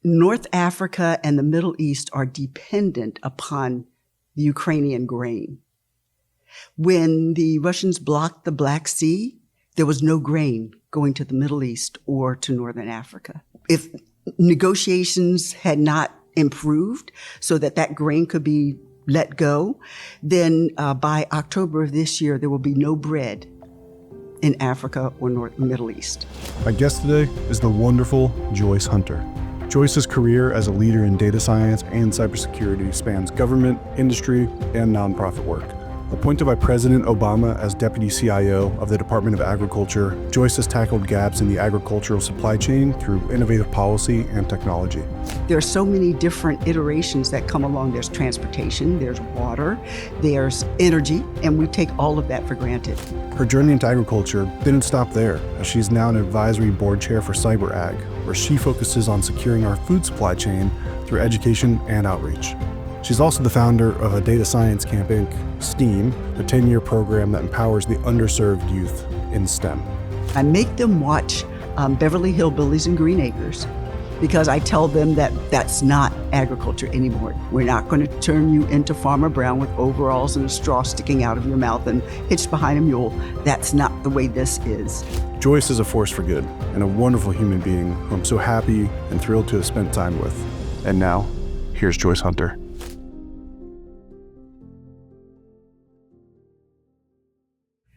North Africa and the Middle East are dependent upon the Ukrainian grain. When the Russians blocked the Black Sea, there was no grain going to the Middle East or to Northern Africa. If negotiations had not improved so that that grain could be let go, then by October of this year, there will be no bread in Africa or Middle East. My guest today is the wonderful Joyce Hunter. Joyce's career as a leader in data science and cybersecurity spans government, industry, and nonprofit work. Appointed by President Obama as Deputy CIO of the Department of Agriculture, Joyce has tackled gaps in the agricultural supply chain through innovative policy and technology. There are so many different iterations that come along. There's transportation, there's water, there's energy, and we take all of that for granted. Her journey into agriculture didn't stop there, as she's now an advisory board chair for CyberAg, where she focuses on securing our food supply chain through education and outreach. She's also the founder of a data science camp, Inc., STEAM, a 10-year program that empowers the underserved youth in STEM. I make them watch Beverly Hillbillies and Green Acres because I tell them that that's not agriculture anymore. We're not going to turn you into Farmer Brown with overalls and a straw sticking out of your mouth and hitched behind a mule. That's not the way this is. Joyce is a force for good and a wonderful human being who I'm so happy and thrilled to have spent time with. And now, here's Joyce Hunter.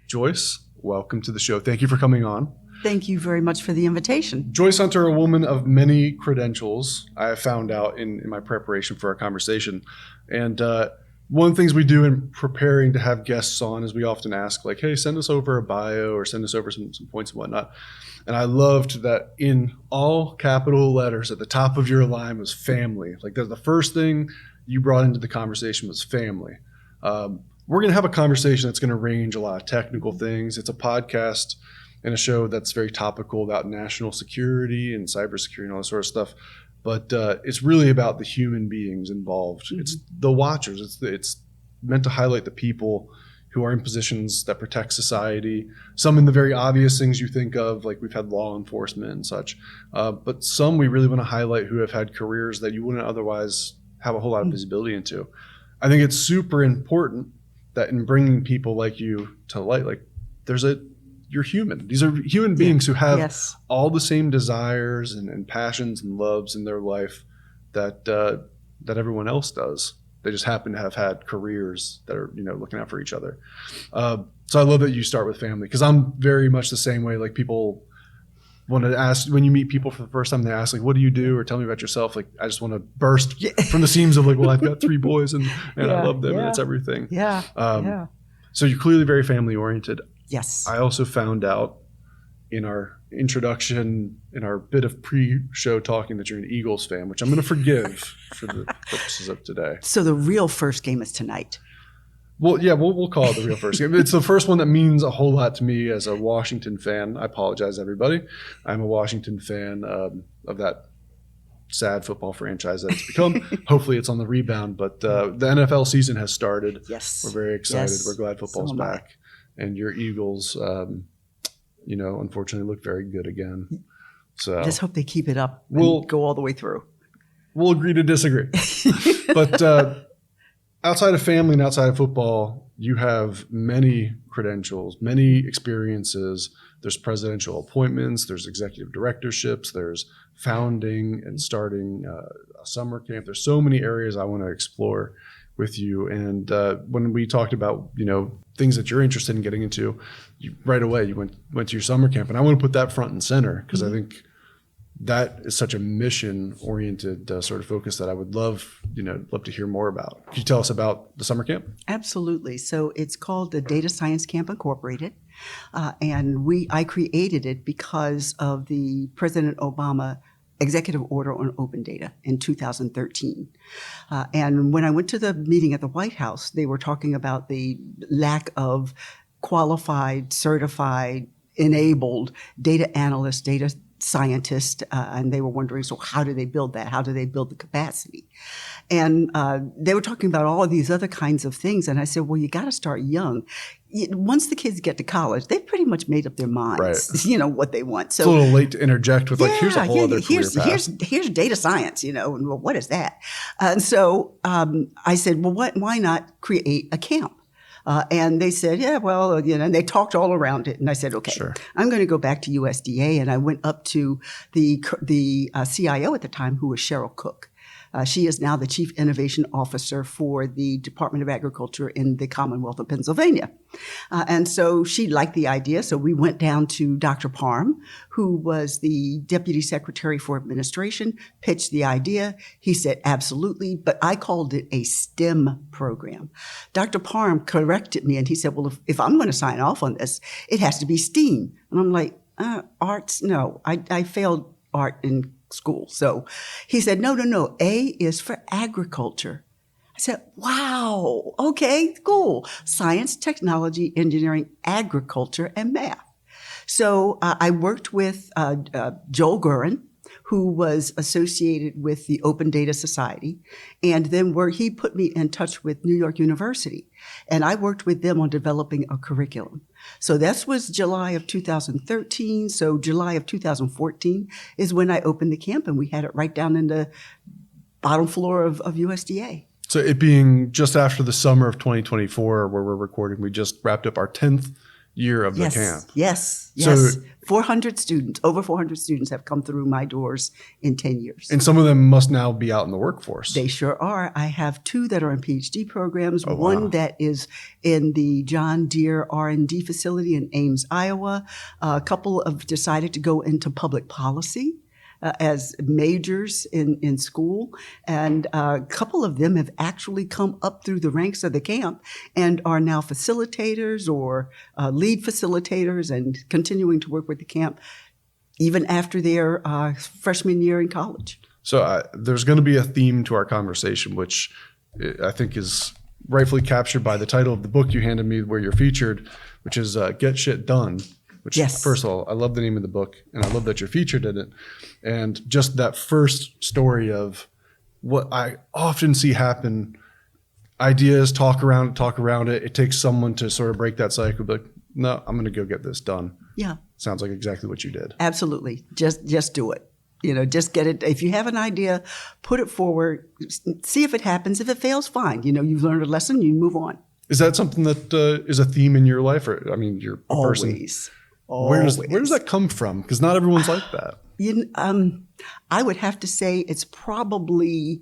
Joyce, welcome to the show. Thank you for coming on. Thank you very much for the invitation. Joyce Hunter, a woman of many credentials, I have found out in my preparation for our conversation. And one of the things we do in preparing to have guests on is we often ask, like, hey, send us over a bio or send us over some points and whatnot. And I loved that in all capital letters at the top of your line was family. Like the first thing you brought into the conversation was family. We're going to have a conversation that's going to range a lot of technical things. It's a podcast and a show that's very topical about national security and cybersecurity and all that sort of stuff. But it's really about the human beings involved. Mm-hmm. It's the watchers. It's meant to highlight the people who are in positions that protect society. Some in the very obvious things you think of, like we've had law enforcement and such. But some we really want to highlight who have had careers that you wouldn't otherwise have a whole lot of visibility into. I think it's super important that in bringing people like you to light, like you're human. These are human beings who have all the same desires and passions and loves in their life that everyone else does. They just happen to have had careers that are, looking out for each other. So I love that you start with family, because I'm very much the same way. Like people want to ask, when you meet people for the first time, they ask, like, what do you do? Or tell me about yourself. Like, I just want to burst from the seams of like, well, I've got 3 boys and I love them and it's everything. So you're clearly very family oriented. Yes. I also found out in our introduction, in our bit of pre-show talking, that you're an Eagles fan, which I'm going to forgive for the purposes of today. So the real first game is tonight. Well, yeah, we'll call it the real first game. It's the first one that means a whole lot to me as a Washington fan. I apologize, everybody. I'm a Washington fan of that sad football franchise that it's become. Hopefully it's on the rebound, but the NFL season has started. Yes. We're very excited. Yes. We're glad football's back. And your Eagles, unfortunately look very good again. So just hope they keep it up and go all the way through. We'll agree to disagree. But outside of family and outside of football, you have many credentials, many experiences. There's presidential appointments, there's executive directorships, there's founding and starting a summer camp. There's so many areas I want to explore with you. And when we talked about, things that you're interested in getting into, right away you went to your summer camp. And I want to put that front and center, because I think that is such a mission-oriented sort of focus that I would love to hear more about. Could you tell us about the summer camp? Absolutely. So it's called the Data Science Camp Incorporated, and I created it because of the President Obama executive order on open data in 2013. And when I went to the meeting at the White House, they were talking about the lack of qualified, certified, enabled data analysts, data scientists, and they were wondering, so how do they build that? How do they build the capacity? And they were talking about all of these other kinds of things. And I said, well, you got to start young. Once the kids get to college, they've pretty much made up their minds, Right. What they want. So, it's a little late to interject with here's a whole other career path. Here's data science, and well, what is that? And so I said, well, why not create a camp? And they said, yeah, well, and they talked all around it. And I said, okay, Sure. I'm going to go back to USDA. And I went up to the CIO at the time, who was Cheryl Cook. She is now the Chief Innovation Officer for the Department of Agriculture in the Commonwealth of Pennsylvania. And so she liked the idea. So we went down to Dr. Parham, who was the Deputy Secretary for Administration, pitched the idea. He said, absolutely. But I called it a STEM program. Dr. Parham corrected me and he said, well, if I'm going to sign off on this, it has to be STEAM. And I'm like, arts? No, I failed art in school. So he said, no, A is for agriculture. I said, wow, okay, cool. Science, technology, engineering, agriculture, and math. So I worked with Joel Gurin, who was associated with the Open Data Society. And then he put me in touch with New York University. And I worked with them on developing a curriculum. So this was July of 2013. So July of 2014 is when I opened the camp, and we had it right down in the bottom floor of USDA. So it being just after the summer of 2024, where we're recording, we just wrapped up our 10th year of the camp. Yes. So 400 students, over 400 students have come through my doors in 10 years. And some of them must now be out in the workforce. They sure are. I have 2 that are in PhD programs, Oh, one wow. that is in the John Deere R&D facility in Ames, Iowa. A couple have decided to go into public policy as majors in school. And a couple of them have actually come up through the ranks of the camp and are now facilitators or lead facilitators and continuing to work with the camp even after their freshman year in college. So there's going to be a theme to our conversation, which I think is rightfully captured by the title of the book you handed me where you're featured, which is Get Shit Done. Which, yes. First of all, I love the name of the book, and I love that you're featured in it. And just that first story of what I often see happen, ideas, talk around it. It takes someone to sort of break that cycle, be like, no, I'm going to go get this done. Yeah. Sounds like exactly what you did. Absolutely. Just do it. Just get it. If you have an idea, put it forward, see if it happens. If it fails, fine. You've learned a lesson, you move on. Is that something that is a theme in your life? Or, I mean, you're a person. Always. Where does that come from? Because not everyone's like that. I would have to say it's probably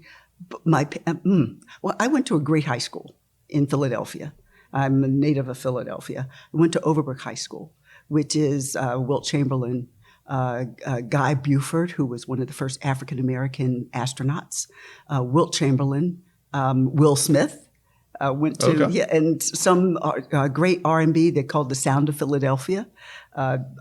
well, I went to a great high school in Philadelphia. I'm a native of Philadelphia. I went to Overbrook High School, which is Wilt Chamberlain, Guy Buford, who was one of the first African-American astronauts, Wilt Chamberlain, Will Smith. Went to, Okay. and some great R&B they called The Sound of Philadelphia.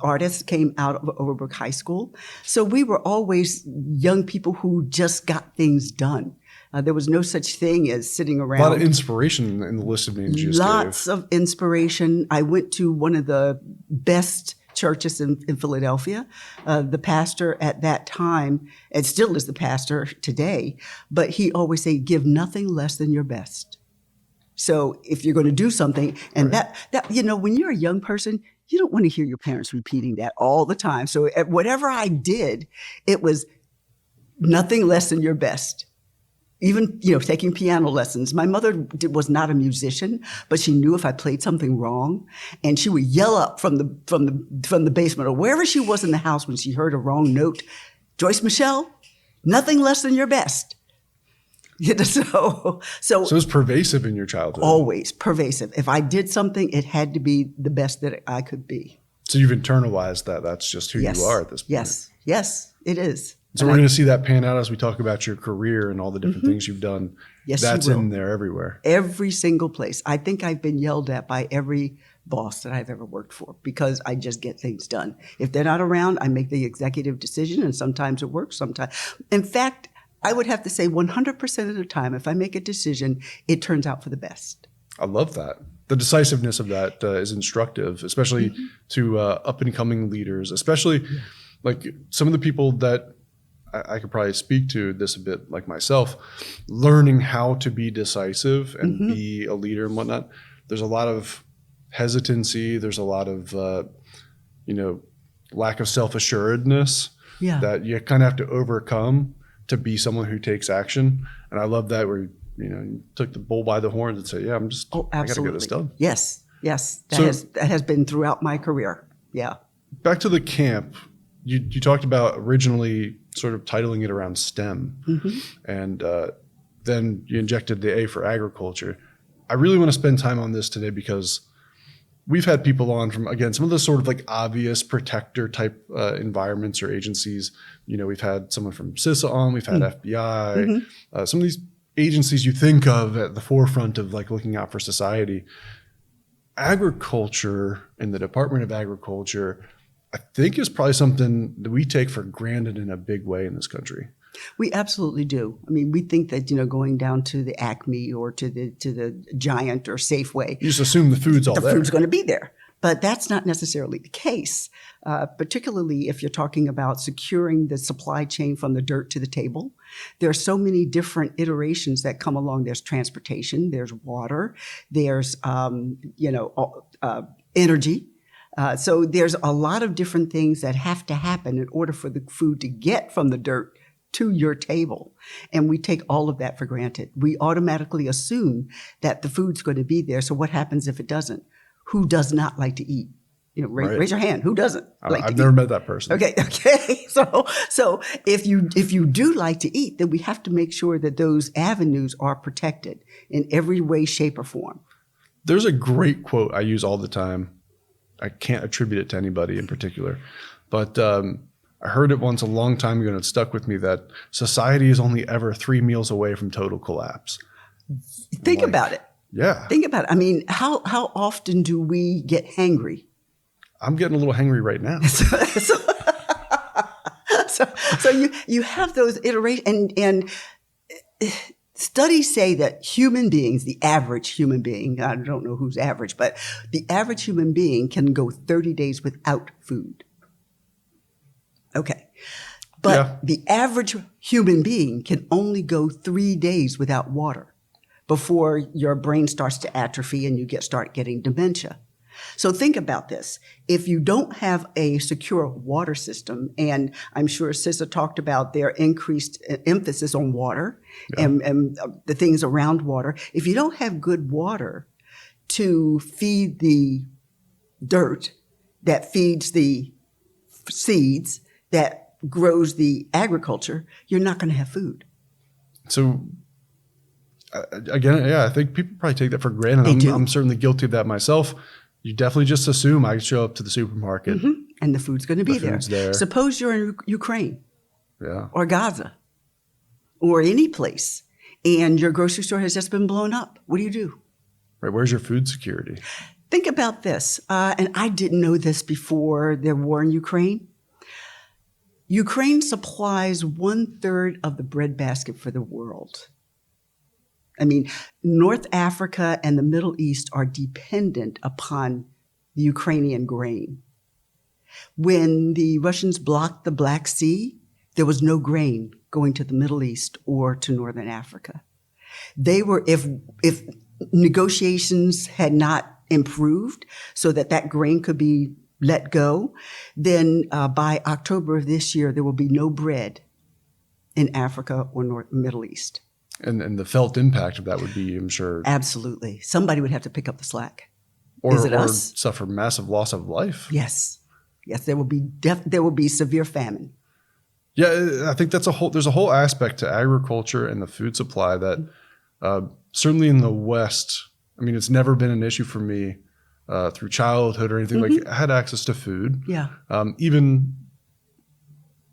Artists came out of Overbrook High School. So we were always young people who just got things done. There was no such thing as sitting around. A lot of inspiration in the list of names you just Lots gave. of inspiration. I went to one of the best churches in Philadelphia. The pastor at that time, and still is the pastor today, but he always said, give nothing less than your best. So if you're going to do something, and Right. that when you're a young person, you don't want to hear your parents repeating that all the time. So whatever I did, it was nothing less than your best. Even, taking piano lessons. My mother was not a musician, but she knew if I played something wrong, and she would yell up from the basement or wherever she was in the house when she heard a wrong note, Joyce Michelle, nothing less than your best. So it's pervasive in your childhood. Always pervasive. If I did something, it had to be the best that I could be. So you've internalized that. That's just who you are at this point. Yes, it is. So we're going to see that pan out as we talk about your career and all the different things you've done. Yes, That's you will. in there everywhere. Every single place. I think I've been yelled at by every boss that I've ever worked for because I just get things done. If they're not around, I make the executive decision, and sometimes it works, sometimes. In fact, I would have to say 100% of the time, if I make a decision, it turns out for the best. I love that. The decisiveness of that is instructive, especially to up-and-coming leaders, especially like some of the people that I could probably speak to this a bit like myself, learning how to be decisive and be a leader and whatnot. There's a lot of hesitancy. There's a lot of, lack of self-assuredness that you kind of have to overcome to be someone who takes action. And I love that where, you took the bull by the horns and say, yeah, I got to get this done. Yes. That has been throughout my career. Yeah. Back to the camp. You talked about originally sort of titling it around STEM, and then you injected the A for agriculture. I really want to spend time on this today because we've had people on from, again, some of the sort of like obvious protector type environments or agencies. We've had someone from CISA on, we've had FBI, some of these agencies you think of at the forefront of like looking out for society. Agriculture and the Department of Agriculture, I think, is probably something that we take for granted in a big way in this country. We absolutely do. I mean, we think that, going down to the Acme or to the Giant or Safeway, you just assume the food's all there. The food's going to be there. But that's not necessarily the case, particularly if you're talking about securing the supply chain from the dirt to the table. There are so many different iterations that come along. There's transportation, there's water, there's, energy. So there's a lot of different things that have to happen in order for the food to get from the dirt to your table. And we take all of that for granted. We automatically assume that the food's going to be there. So what happens if it doesn't? Who does not like to eat? Raise your hand. Who doesn't like to eat? I've never met that person. Okay. So if you do like to eat, then we have to make sure that those avenues are protected in every way, shape, or form. There's a great quote I use all the time. I can't attribute it to anybody in particular, but I heard it once a long time ago and it stuck with me that society is only ever 3 meals away from total collapse. Think about it. Yeah. Think about it. I mean, how often do we get hangry? I'm getting a little hangry right now. So you have those iterations and studies say that human beings, the average human being, I don't know who's average, but the average human being can go 30 days without food. Okay. But the average human being can only go 3 days without water before your brain starts to atrophy and you start getting dementia. So think about this. If you don't have a secure water system, and I'm sure CISA talked about their increased emphasis on water and the things around water. If you don't have good water to feed the dirt that feeds the seeds that grows the agriculture, you're not going to have food. So again, I think people probably take that for granted. I'm certainly guilty of that myself. You definitely just assume I show up to the supermarket. And the food's going to be there. Suppose you're in Ukraine or Gaza or any place and your grocery store has just been blown up. What do you do? Right. Where's your food security? Think about this. And I didn't know this before the war in Ukraine. Ukraine supplies 1/3 of the breadbasket for the world. I mean, North Africa and the Middle East are dependent upon the Ukrainian grain. When the Russians blocked the Black Sea, there was no grain going to the Middle East or to Northern Africa. They were, if negotiations had not improved so that grain could be let go, then by October of this year, there will be no bread in Africa or Middle East. And the felt impact of that would be, I'm sure. Absolutely. Somebody would have to pick up the slack. Is it us? Suffer massive loss of life. Yes, there will be severe famine. Yeah, I think there's a whole aspect to agriculture and the food supply that certainly in the West, I mean, it's never been an issue for me through childhood or anything. Like I had access to food. Yeah.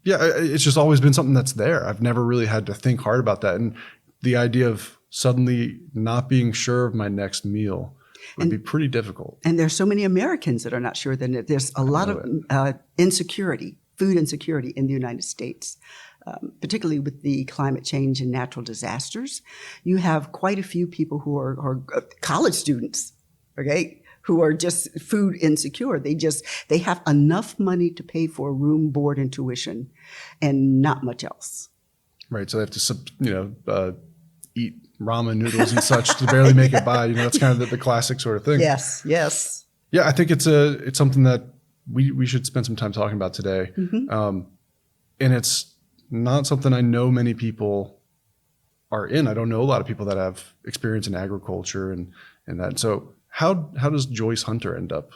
It's just always been something that's there. I've never really had to think hard about that. And the idea of suddenly not being sure of my next meal would be pretty difficult. And there's so many Americans that are not sure. That there's a lot of insecurity, food insecurity in the United States, particularly with the climate change and natural disasters. You have quite a few people who are college students, okay, who are just food insecure. They have enough money to pay for room, board, and tuition and not much else. Right. So they have to, eat ramen noodles and such to barely make it by. That's kind of the classic sort of thing. Yes. Yes. Yeah. I think it's something that we should spend some time talking about today. And it's not something I know many people are in. I don't know a lot of people that have experience in agriculture and that. So how does Joyce Hunter end up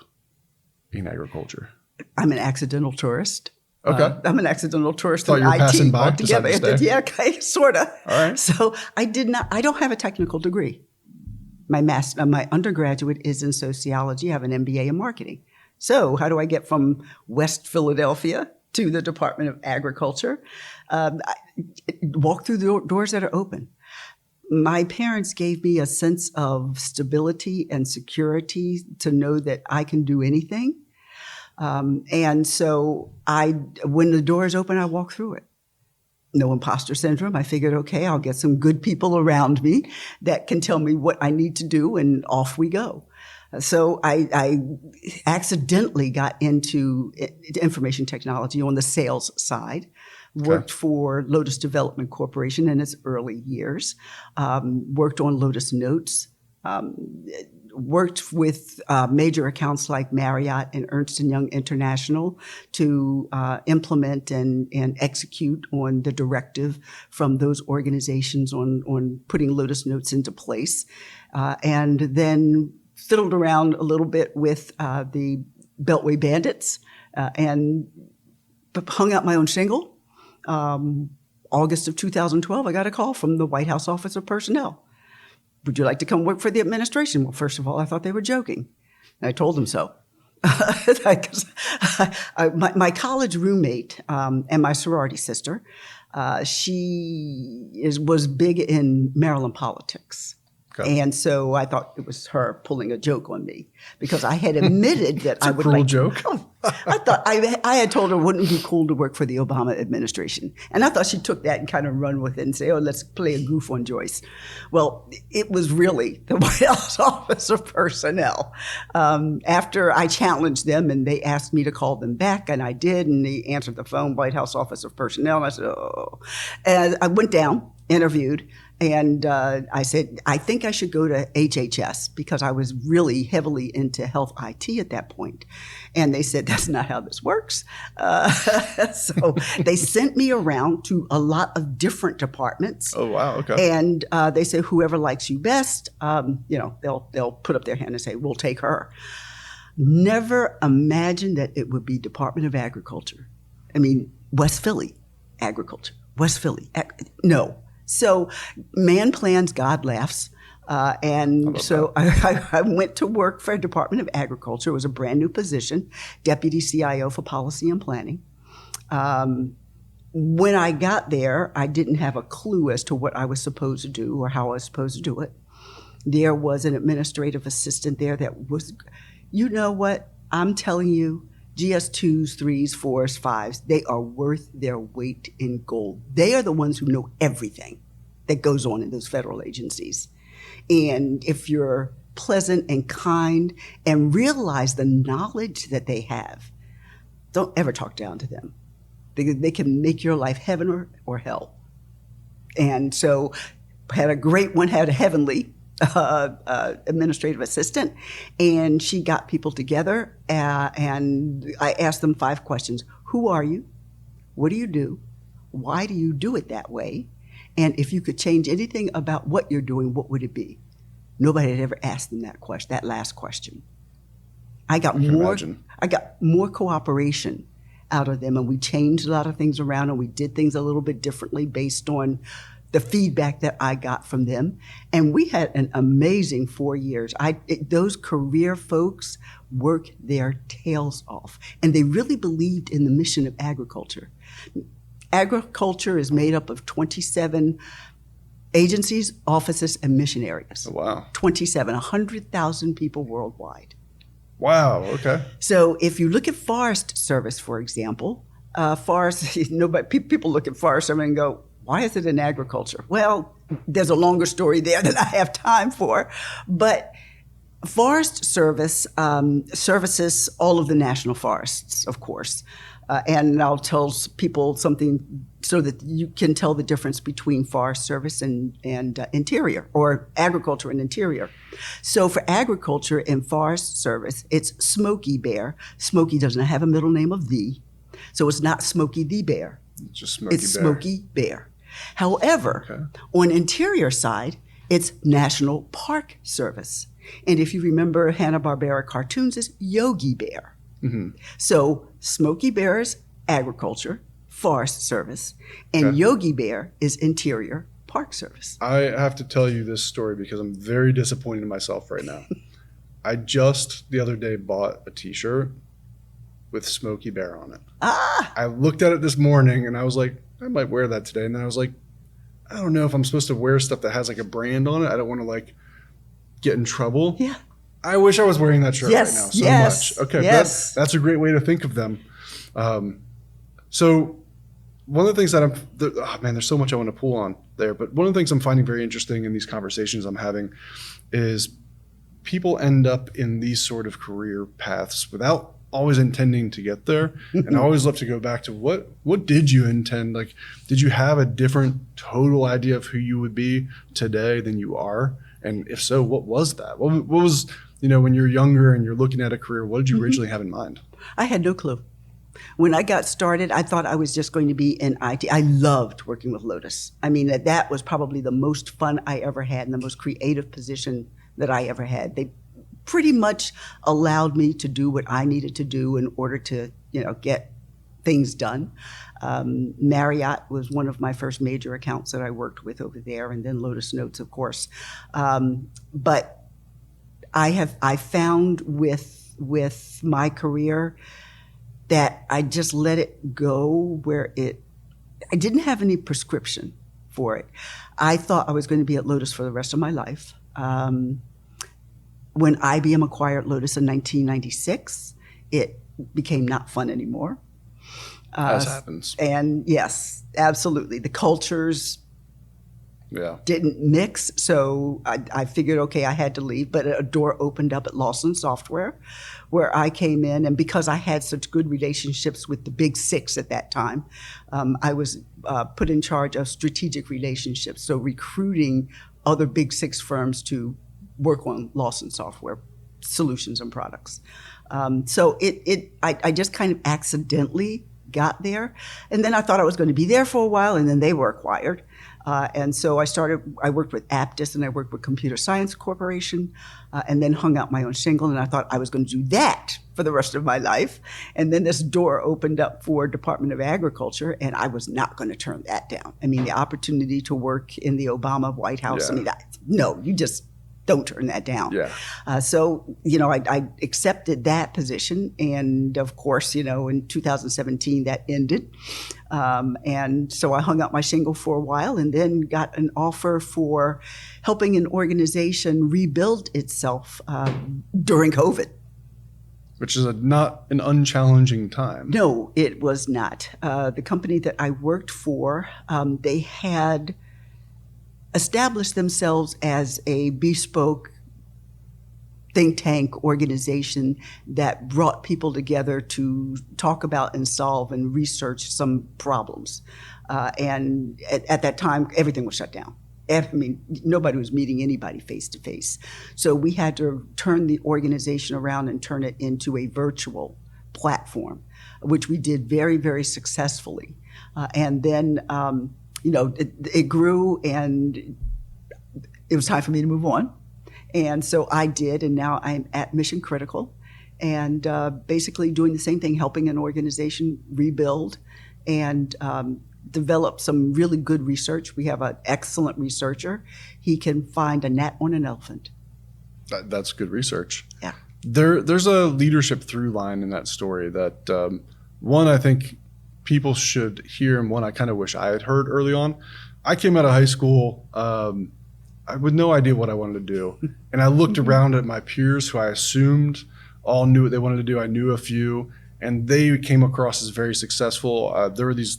in agriculture? I'm an accidental tourist. Okay. I'm an accidental tourist Thought in you were IT passing by, altogether. decided to stay. Yeah, okay, sort of. All right. So I don't have a technical degree. My undergraduate is in sociology. I have an MBA in marketing. So how do I get from West Philadelphia to the Department of Agriculture? I walk through the doors that are open. My parents gave me a sense of stability and security to know that I can do anything. And so when the door is open, I walk through it. No imposter syndrome. I figured, okay, I'll get some good people around me that can tell me what I need to do, and off we go. So I accidentally got into information technology on the sales side. Worked for Lotus Development Corporation in its early years. Worked on Lotus Notes. Worked with major accounts like Marriott and Ernst & Young International to implement and execute on the directive from those organizations on putting Lotus Notes into place. And then fiddled around a little bit with the Beltway Bandits and hung out my own shingle. August of 2012, I got a call from the White House Office of Personnel. Would you like to come work for the administration? Well, first of all, I thought they were joking. And I told them so. My college roommate and my sorority sister, was big in Maryland politics. Okay. And so I thought it was her pulling a joke on me because I had admitted that I would like joke. I thought I had told her it wouldn't be cool to work for the Obama administration. And I thought she took that and kind of run with it and say, oh, let's play a goof on Joyce. Well, it was really the White House Office of Personnel. After I challenged them and they asked me to call them back, and I did, and they answered the phone, White House Office of Personnel, and I said, oh. And I went down, interviewed, and I said, I think I should go to HHS because I was really heavily into health IT at that point. And they said, that's not how this works. So they sent me around to a lot of different departments. Oh, wow. Okay. And they said, whoever likes you best, they'll put up their hand and say, we'll take her. Never imagined that it would be Department of Agriculture. I mean, West Philly, agriculture. West Philly, no. So man plans, God laughs. And so I went to work for Department of Agriculture. It was a brand new position, Deputy CIO for Policy and Planning. When I got there, I didn't have a clue as to what I was supposed to do or how I was supposed to do it. There was an administrative assistant there that was, you know what, I'm telling you, GS2s, 3s, 4s, 5s, they are worth their weight in gold. They are the ones who know everything that goes on in those federal agencies. And if you're pleasant and kind and realize the knowledge that they have, don't ever talk down to them. They can make your life heaven or hell. And so had a heavenly administrative assistant, and she got people together, and I asked them 5 questions. Who are you? What do you do? Why do you do it that way? And if you could change anything about what you're doing, what would it be? Nobody had ever asked them that last question. I got more cooperation out of them, and we changed a lot of things around, and we did things a little bit differently based on the feedback that I got from them. And we had an amazing 4 years. Those career folks worked their tails off, and they really believed in the mission of agriculture. Agriculture is made up of 27 agencies, offices, and mission areas. Oh, wow. 27, 100,000 people worldwide. Wow, okay. So if you look at Forest Service, for example, people look at Forest Service and go, why is it in agriculture? Well, there's a longer story there that I have time for, but Forest Service services all of the national forests, of course. And I'll tell people something so that you can tell the difference between Forest Service and Interior, or Agriculture and Interior. So for Agriculture and Forest Service, it's Smokey Bear. Smokey doesn't have a middle name of the, so it's not Smokey the Bear. It's just Smokey It's Bear. Smokey Bear. However, on Interior side, it's National Park Service. And if you remember Hanna-Barbera cartoons, it's Yogi Bear. Mm-hmm. So Smokey Bear is Agriculture, Forest Service, and Yogi Bear is Interior, Park Service. I have to tell you this story because I'm very disappointed in myself right now. I just the other day bought a t-shirt with Smokey Bear on it. I looked at it this morning and I was like, I might wear that today. And then I was like, I don't know if I'm supposed to wear stuff that has like a brand on it. I don't want to like get in trouble. Yeah. I wish I was wearing that shirt right now so much. Okay, that's a great way to think of them. So one of the things that there's so much I want to pull on there, but one of the things I'm finding very interesting in these conversations I'm having is people end up in these sort of career paths without always intending to get there. And I always love to go back to what did you intend? Like, did you have a different total idea of who you would be today than you are? And if so, what was that? What was, when you're younger and you're looking at a career, what did you originally have in mind? I had no clue. When I got started, I thought I was just going to be in IT. I loved working with Lotus. I mean, that was probably the most fun I ever had and the most creative position that I ever had. They pretty much allowed me to do what I needed to do in order to, get things done. Marriott was one of my first major accounts that I worked with over there, and then Lotus Notes, of course. But I found with my career that I just let it go where I didn't have any prescription for it. I thought I was going to be at Lotus for the rest of my life. When IBM acquired Lotus in 1996, it became not fun anymore. As happens. And yes, absolutely. The cultures didn't mix. So I figured, okay, I had to leave. But a door opened up at Lawson Software where I came in. And because I had such good relationships with the big six at that time, I was put in charge of strategic relationships. So recruiting other big six firms to work on Lawson Software solutions and products. So I just kind of accidentally got there. And then I thought I was going to be there for a while, and then they were acquired. And so I worked with Aptus and I worked with Computer Science Corporation, and then hung out my own shingle. And I thought I was going to do that for the rest of my life. And then this door opened up for Department of Agriculture, and I was not going to turn that down. I mean, the opportunity to work in the Obama White House, no, you just don't turn that down. Yeah. So, I accepted that position. And of course, in 2017, that ended. And so I hung out my shingle for a while and then got an offer for helping an organization rebuild itself during COVID. Which is not an unchallenging time. No, it was not. The company that I worked for, they had established themselves as a bespoke think tank organization that brought people together to talk about and solve and research some problems. And at that time, everything was shut down. I mean, nobody was meeting anybody face to face. So we had to turn the organization around and turn it into a virtual platform, which we did very, very successfully. And then, it grew, and it was time for me to move on. And so I did, and now I'm at Mission Critical, and basically doing the same thing, helping an organization rebuild and develop some really good research. We have an excellent researcher. He can find a gnat on an elephant. That's good research. Yeah. There's a leadership through line in that story that, one, I think people should hear, and one I kind of wish I had heard early on. I came out of high school with no idea what I wanted to do. And I looked around at my peers who I assumed all knew what they wanted to do. I knew a few, and they came across as very successful. There were these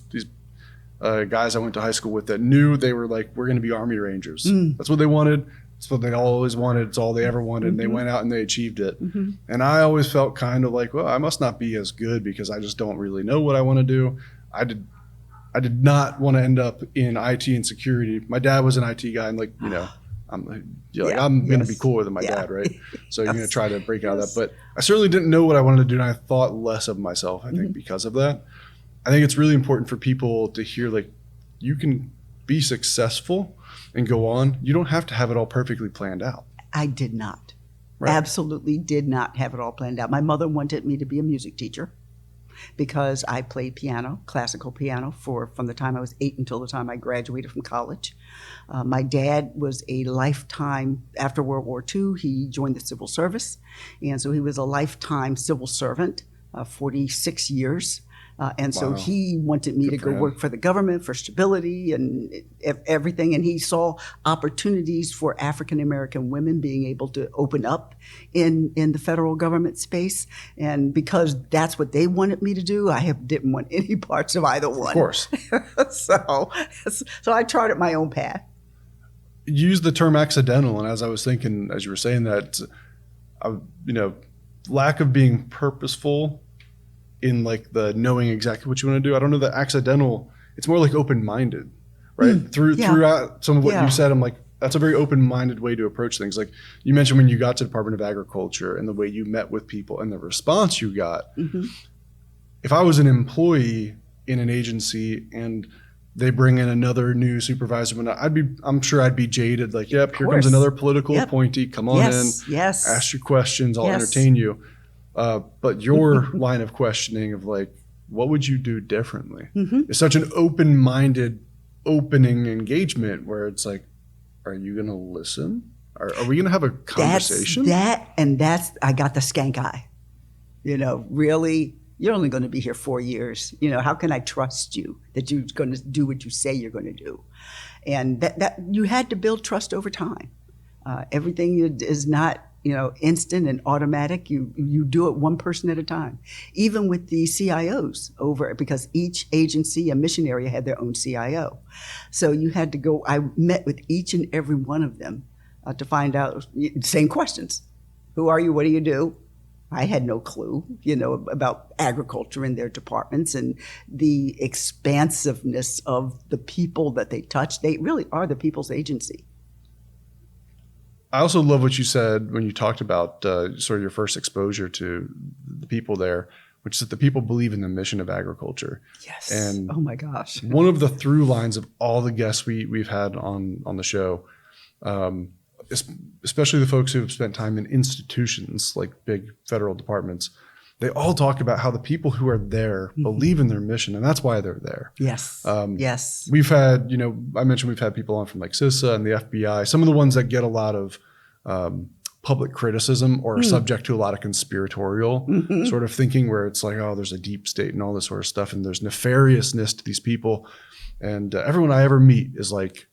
guys I went to high school with that knew they were like, we're going to be Army Rangers. That's what they wanted. It's what they always wanted. It's all they ever wanted. And they went out and they achieved it. And I always felt kind of like, well, I must not be as good because I just don't really know what I want to do. I did not want to end up in IT and security. My dad was an IT guy, and like, I'm going to be cooler than my dad, right? So you're going to try to break out of that. But I certainly didn't know what I wanted to do, and I thought less of myself, I think, because of that. I think it's really important for people to hear, like, you can be successful and go on. You don't have to have it all perfectly planned out. I did not. Right. Absolutely did not have it all planned out. My mother wanted me to be a music teacher because I played piano, classical piano, from the time I was 8 until the time I graduated from college. My dad was a lifetime, after World War II, he joined the civil service. And so he was a lifetime civil servant, 46 years. And so he wanted me to go work for the government for stability and everything. And he saw opportunities for African-American women being able to open up in the federal government space. And because that's what they wanted me to do, I didn't want any parts of either one. Of course. So I charted my own path. Use the term accidental. And as I was thinking, as you were saying that, lack of being purposeful in like the knowing exactly what you want to do. I don't know that accidental, it's more like open-minded, right? Throughout some of what you said, I'm like, that's a very open-minded way to approach things. Like you mentioned when you got to Department of Agriculture and the way you met with people and the response you got. If I was an employee in an agency and they bring in another new supervisor, I'm sure I'd be jaded. Like, yep, here comes another political appointee. Come on in, ask your questions. I'll entertain you. But your line of questioning of like, what would you do differently? It's such an open-minded, opening engagement where it's like, are you going to listen? Are we going to have a conversation? I got the skank eye. Really, you're only going to be here 4 years. How can I trust you that you're going to do what you say you're going to do? And that you had to build trust over time. Everything is not instant and automatic. You do it one person at a time. Even with the CIOs because each agency and mission area had their own CIO. So you had to go, I met with each and every one of them to find out, same questions. Who are you? What do you do? I had no clue, about agriculture in their departments and the expansiveness of the people that they touch. They really are the people's agency. I also love what you said when you talked about sort of your first exposure to the people there, which is that the people believe in the mission of agriculture. Yes. And oh my gosh. One of the through lines of all the guests we've had on the show, especially the folks who have spent time in institutions like big federal departments, they all talk about how the people who are there believe in their mission, and that's why they're there. Yes. Yes. We've had, I mentioned we've had people on from like CISA and the FBI, some of the ones that get a lot of public criticism or are subject to a lot of conspiratorial sort of thinking where it's like, oh, there's a deep state and all this sort of stuff, and there's nefariousness to these people. And everyone I ever meet is like,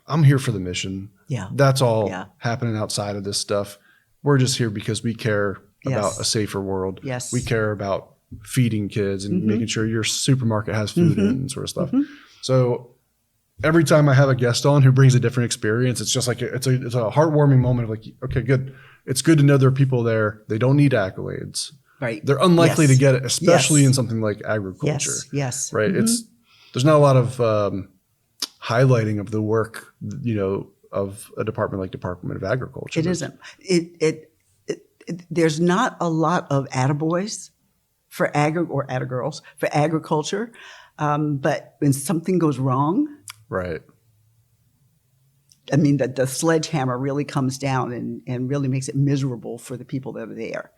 I'm here for the mission. Yeah. That's all happening outside of this stuff. We're just here because we care about a safer world. Yes. We care about feeding kids and making sure your supermarket has food and sort of stuff. So every time I have a guest on who brings a different experience, it's just like it's a heartwarming moment of like, okay, good. It's good to know there are people there. They don't need accolades. Right. They're unlikely to get it, especially in something like agriculture. Yes. Right. There's not a lot of highlighting of the work, of a department like Department of Agriculture. It isn't. There's not a lot of attaboys for attagirls for agriculture, but when something goes wrong, right? I mean, the sledgehammer really comes down and really makes it miserable for the people that are there.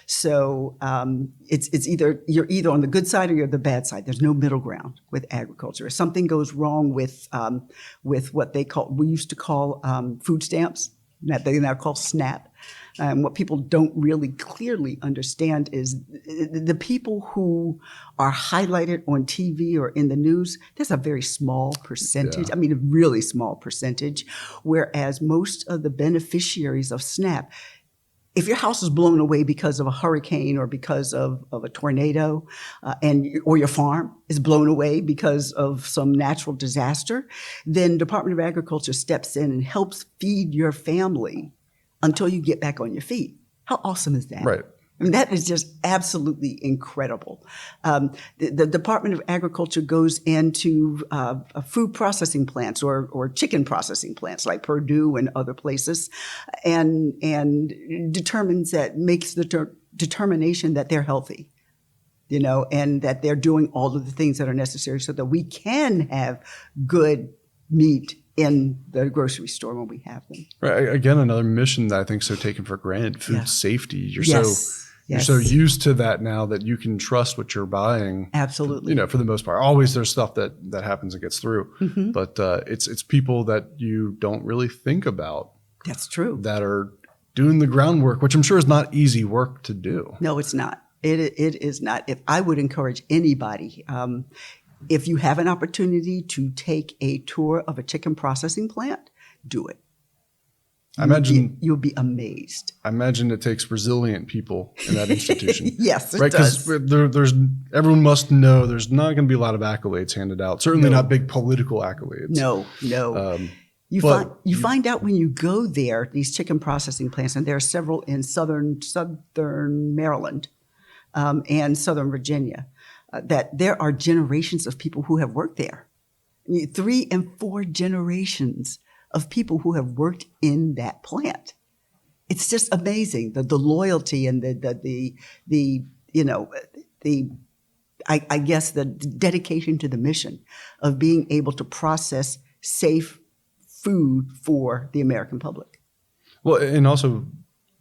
So it's you're either on the good side or you're the bad side. There's no middle ground with agriculture. If something goes wrong with what we used to call food stamps, that they now call SNAP. What people don't really clearly understand is the people who are highlighted on TV or in the news, there's a very small percentage, I mean, a really small percentage, whereas most of the beneficiaries of SNAP, if your house is blown away because of a hurricane or because of a tornado, or your farm is blown away because of some natural disaster, then Department of Agriculture steps in and helps feed your family until you get back on your feet. How awesome is that? Right. I mean, that is just absolutely incredible. The Department of Agriculture goes into food processing plants or chicken processing plants like Purdue and other places, and makes the determination that they're healthy, and that they're doing all of the things that are necessary so that we can have good meat in the grocery store when we have them. Right. Again, another mission that I think is so taken for granted: food safety. You're so used to that now that you can trust what you're buying. Absolutely. For the most part. Always there's stuff that happens and gets through. Mm-hmm. But it's people that you don't really think about. That's true. That are doing the groundwork, which I'm sure is not easy work to do. No, it's not. It is not. If I would encourage anybody, if you have an opportunity to take a tour of a chicken processing plant, do it. You'll be amazed. I imagine it takes resilient people in that institution. Yes, it right? does. Because everyone must know there's not going to be a lot of accolades handed out. Certainly not big political accolades. No. You find out when you go there, these chicken processing plants, and there are several in southern Maryland and southern Virginia, that there are generations of people who have worked there. 3 and 4 generations of people who have worked in that plant. It's just amazing, the loyalty and I guess the dedication to the mission of being able to process safe food for the American public. Well, and also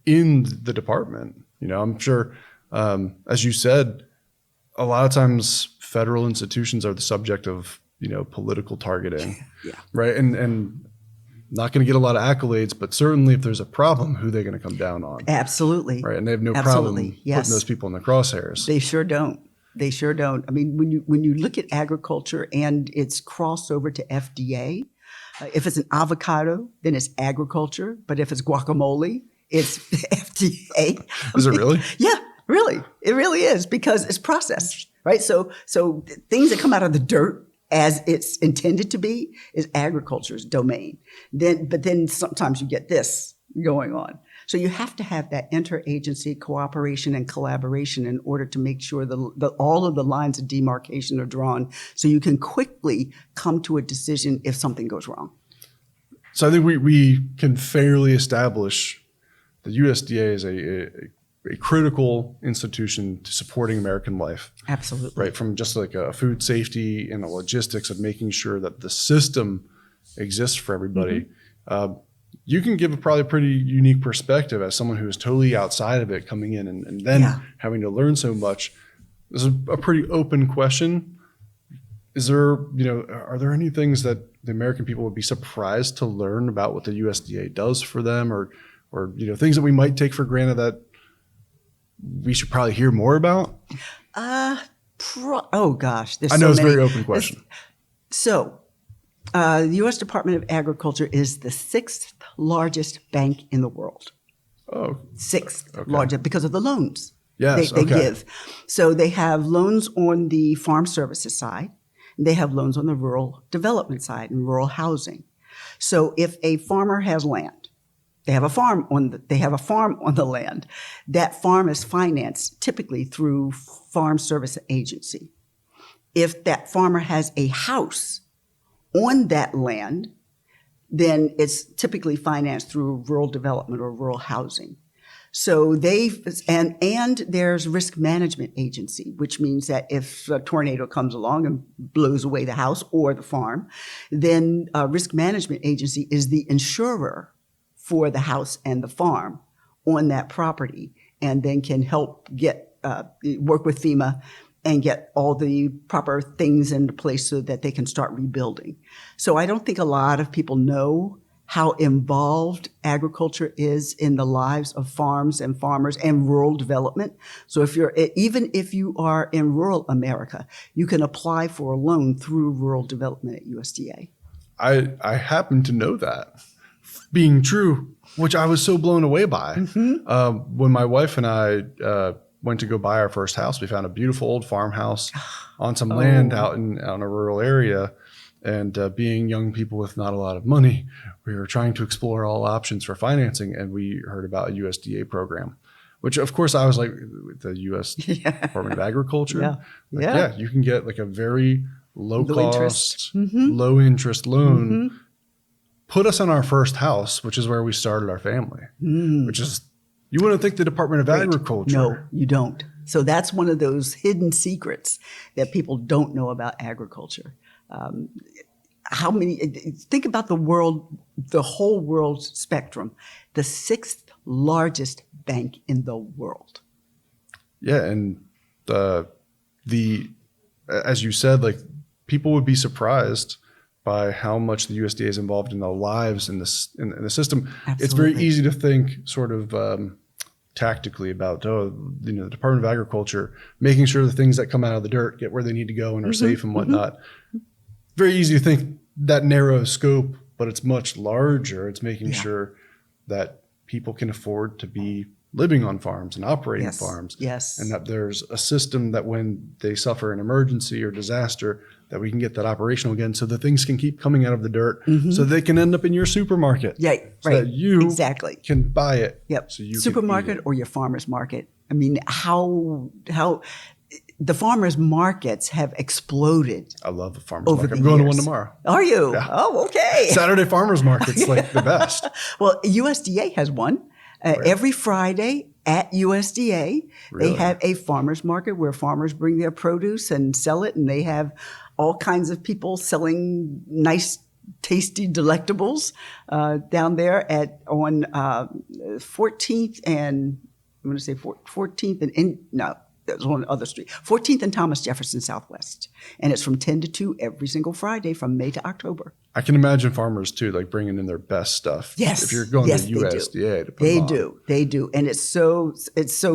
in the department, I'm sure, as you said, a lot of times federal institutions are the subject of, political targeting. Yeah. Right. And not going to get a lot of accolades, but certainly if there's a problem, who they're going to come down on. Absolutely. Right. And they have no problem putting those people in the crosshairs. They sure don't. I mean, when you look at agriculture and its crossover to FDA, if it's an avocado, then it's agriculture. But if it's guacamole, it's FDA. Is it really? Yeah, really. It really is, because it's processed, right? So things that come out of the dirt as it's intended to be is agriculture's domain. But then sometimes you get this going on. So you have to have that interagency cooperation and collaboration in order to make sure that all of the lines of demarcation are drawn so you can quickly come to a decision if something goes wrong. So I think we can fairly establish the USDA is a critical institution to supporting American life. Absolutely. Right, from just like a food safety and the logistics of making sure that the system exists for everybody. Mm-hmm. You can give a probably pretty unique perspective as someone who is totally outside of it coming in and then having to learn so much. This is a pretty open question. Is there, are there any things that the American people would be surprised to learn about what the USDA does for them or things that we might take for granted that we should probably hear more about? Oh gosh, there's I know so it's a many. very open question. The U.S. Department of Agriculture is the 6th largest bank in the world. Oh, 6th largest because of the loans they give. So they have loans on the farm services side. And they have loans on the rural development side and rural housing. So if a farmer has land, they have a farm on the land. That farm is financed typically through Farm Service Agency. If that farmer has a house on that land, then it's typically financed through rural development or rural housing. So and there's risk management agency, which means that if a tornado comes along and blows away the house or the farm, then risk management agency is the insurer for the house and the farm on that property, and then can help work with FEMA and get all the proper things into place so that they can start rebuilding. So I don't think a lot of people know how involved agriculture is in the lives of farms and farmers and rural development. So even if you are in rural America, you can apply for a loan through rural development at USDA. I happen to know that being true, which I was so blown away by. When my wife and I went to go buy our first house, we found a beautiful old farmhouse on some land out in a rural area. And being young people with not a lot of money, we were trying to explore all options for financing, and we heard about a USDA program, which of course I was like, the U.S. Department of Agriculture. Yeah, you can get like a very low cost, low interest loan. Put us on our first house, which is where we started our family, which is, you wouldn't think the Department of Agriculture. No, you don't. So that's one of those hidden secrets that people don't know about agriculture. Think about the world, the whole world spectrum, the 6th largest bank in the world. Yeah. And as you said, like, people would be surprised by how much the USDA is involved in the lives in the system. Absolutely. It's very easy to think sort of tactically about, the Department of Agriculture, making sure the things that come out of the dirt get where they need to go and are safe and whatnot. Very easy to think that narrow scope, but it's much larger. It's making sure that people can afford to be living on farms and operating farms. Yes. And that there's a system that when they suffer an emergency or disaster, that we can get that operational again, so the things can keep coming out of the dirt, so they can end up in your supermarket. Yeah, so right. that you exactly can buy it. Yep. So you supermarket can eat it. or your farmer's market. I mean, how the farmers' markets have exploded. I love the farmer's over market. the I'm going to years. one tomorrow. Are you? Yeah. Oh, okay. Saturday farmer's market's like the best. Well, USDA has one. Every Friday at USDA, they have a farmer's market where farmers bring their produce and sell it, and they have all kinds of people selling nice, tasty delectables down there on 14th and I'm going to say 14th and there's one other street, 14th and Thomas Jefferson Southwest, and it's from 10 to 2 every single Friday from May to October. I can imagine farmers too, like bringing in their best stuff. Yes, if you're going to USDA to put they them on. they do, and it's so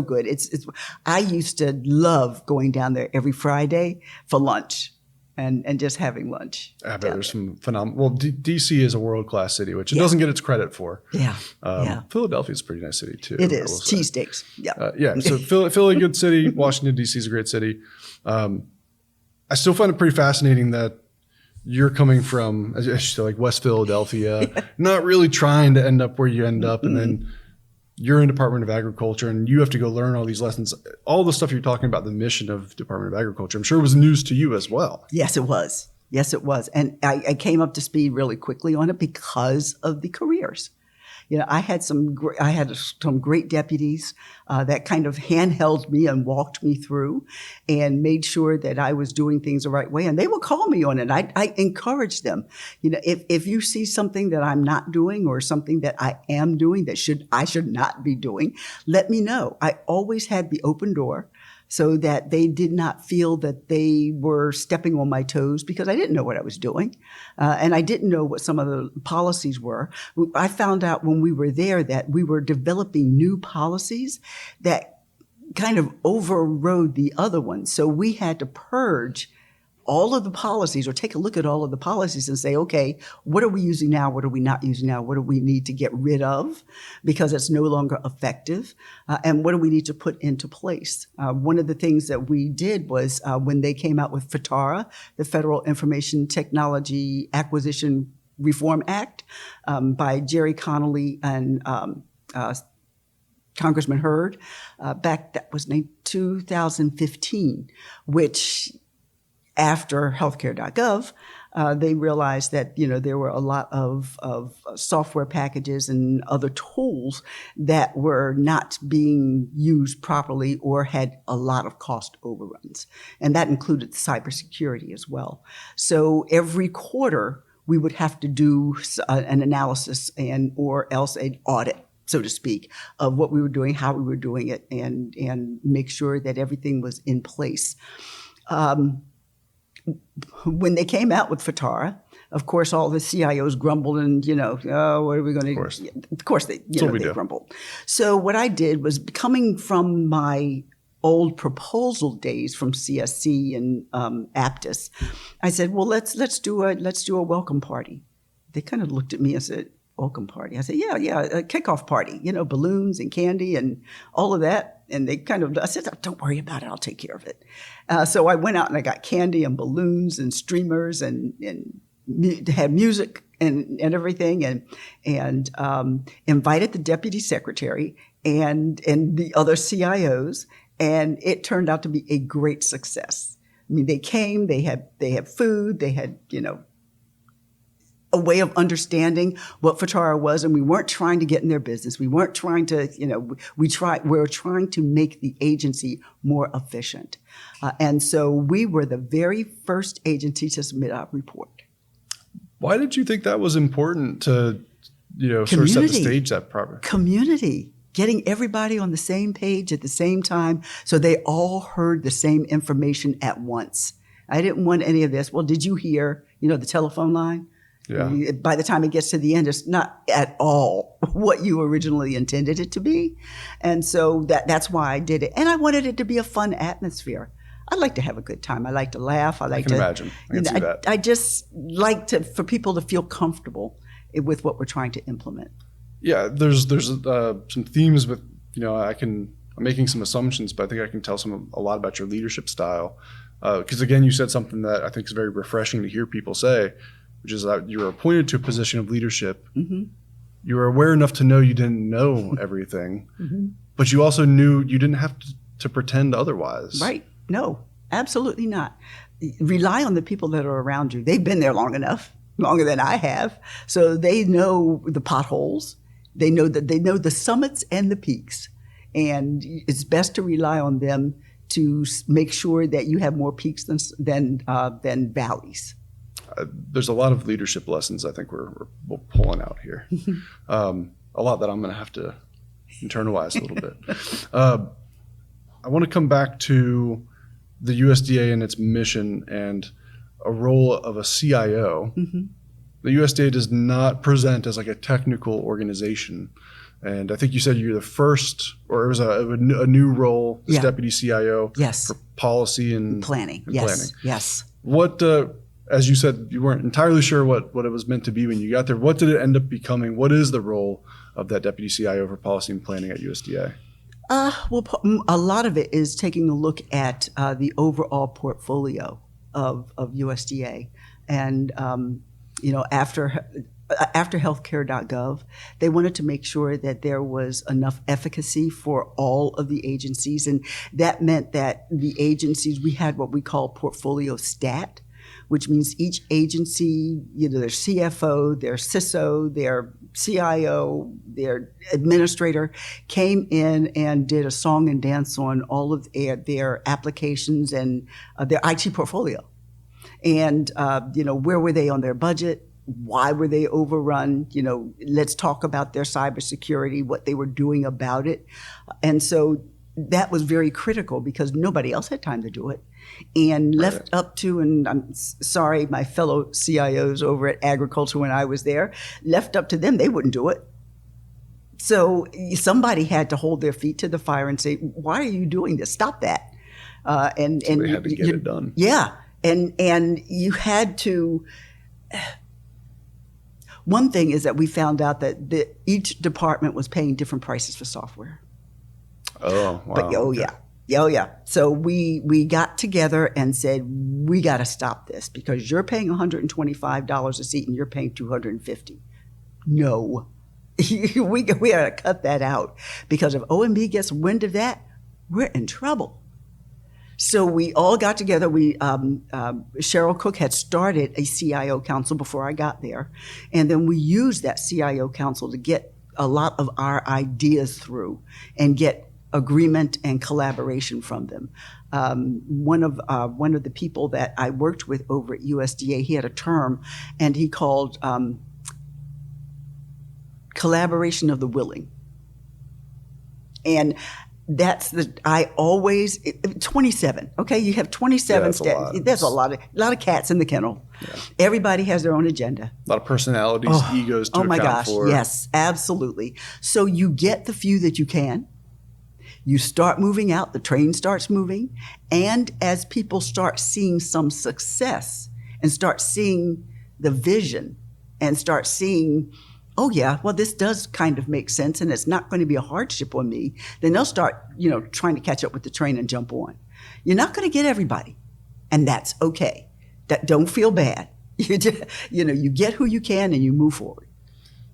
good. It's I used to love going down there every Friday for lunch. And just having lunch. I bet there's some phenomenal. Well, DC is a world-class city, which it doesn't get its credit for. Philadelphia is a pretty nice city too. It is. Cheesesteaks. So Philly, good city. Washington, D.C. is a great city. I still find it pretty fascinating that you're coming from, as you say, like West Philadelphia, not really trying to end up where you end up, and then you're in Department of Agriculture and you have to go learn all these lessons. All the stuff you're talking about, the mission of Department of Agriculture, I'm sure was news to you as well. Yes, it was. And I came up to speed really quickly on it because of the careers. I had some great deputies that kind of handheld me and walked me through and made sure that I was doing things the right way. And they would call me on it. I encouraged them. If you see something that I'm not doing or something that I am doing that I should not be doing, let me know. I always had the open door, so that they did not feel that they were stepping on my toes, because I didn't know what I was doing. And I didn't know what some of the policies were. I found out when we were there that we were developing new policies that kind of overrode the other ones. So we had to purge all of the policies, or take a look at all of the policies and say, okay, what are we using now? What are we not using now? What do we need to get rid of because it's no longer effective? And what do we need to put into place? One of the things that we did was when they came out with FITARA, the Federal Information Technology Acquisition Reform Act, by Jerry Connolly and Congressman Hurd, that was in 2015, which after healthcare.gov, they realized that, there were a lot of software packages and other tools that were not being used properly or had a lot of cost overruns. And that included cybersecurity as well. So every quarter, we would have to do an analysis or else an audit, so to speak, of what we were doing, how we were doing it, and make sure that everything was in place. When they came out with FITARA, of course, all the CIOs grumbled and, what are we going to do? Of course, they grumbled. So what I did was, coming from my old proposal days from CSC and Aptus, I said, well, let's do a welcome party. They kind of looked at me and said, welcome party. I said, yeah, a kickoff party, balloons and candy and all of that. And I said, don't worry about it. I'll take care of it. So I went out and I got candy and balloons and streamers and had music and everything and invited the deputy secretary and the other CIOs. And it turned out to be a great success. I mean, they came, they had food, they had, a way of understanding what Fatara was, and we weren't trying to get in their business. We weren't trying to, we were trying to make the agency more efficient. And so we were the very first agency to submit our report. Why did you think that was important to, sort of set the stage that proper? Community. Getting everybody on the same page at the same time so they all heard the same information at once. I didn't want any of this. Well, did you hear, the telephone line? Yeah. By the time it gets to the end, it's not at all what you originally intended it to be. And so that's why I did it. And I wanted it to be a fun atmosphere. I like to have a good time. I like to laugh. I can imagine. I can see that. I just like for people to feel comfortable with what we're trying to implement. Yeah, there's some themes with, I'm making some assumptions, but I think I can tell a lot about your leadership style. Because again, you said something that I think is very refreshing to hear people say, which is that you were appointed to a position of leadership. Mm-hmm. You were aware enough to know you didn't know everything, mm-hmm. but you also knew you didn't have to pretend otherwise. Right. No, absolutely not. Rely on the people that are around you. They've been there long enough, longer than I have. So they know the potholes. They know the summits and the peaks. And it's best to rely on them to make sure that you have more peaks than valleys. There's a lot of leadership lessons I think we're pulling out here. A lot that I'm going to have to internalize a little bit. I want to come back to the USDA and its mission and a role of a CIO. Mm-hmm. The USDA does not present as like a technical organization. And I think you said you're the first, or it was a new role as Deputy CIO for policy and planning. Yes. What, as you said, you weren't entirely sure what it was meant to be when you got there. What did it end up becoming? What is the role of that Deputy CIO for policy and planning at USDA? Well, a lot of it is taking a look at the overall portfolio of USDA. And, after healthcare.gov, they wanted to make sure that there was enough efficacy for all of the agencies. And that meant that the agencies, we had what we call portfolio stat, which means each agency, their CFO, their CISO, their CIO, their administrator came in and did a song and dance on all of their applications and their IT portfolio. And, where were they on their budget? Why were they overrun? Let's talk about their cybersecurity, what they were doing about it. And so that was very critical because nobody else had time to do it. And left up to, and I'm sorry, my fellow CIOs over at agriculture when I was there, left up to them, they wouldn't do it. So somebody had to hold their feet to the fire and say, why are you doing this? Stop that. So they had to get it done. Yeah. And you had to, one thing is that we found out that each department was paying different prices for software. Oh, wow. But, yeah. So we got together and said, we got to stop this because you're paying $125 a seat and you're paying $250. No, we got to cut that out because if OMB gets wind of that, we're in trouble. So we all got together. Cheryl Cook had started a CIO council before I got there. And then we used that CIO council to get a lot of our ideas through and get agreement and collaboration from them. One of the people that I worked with over at USDA, he had a term and he called collaboration of the willing. And that's 27. Okay, you have 27 steps. There's a lot of cats in the kennel. Yeah. Everybody has their own agenda. A lot of personalities, egos to account for. Oh my gosh, yes, absolutely. So you get the few that you can. You start moving out, the train starts moving, and as people start seeing some success and start seeing the vision and start seeing oh yeah, well, this does kind of make sense and it's not going to be a hardship on me, then they'll start, trying to catch up with the train and jump on. You're not going to get everybody, and that's okay. Don't feel bad. You just, you get who you can and you move forward.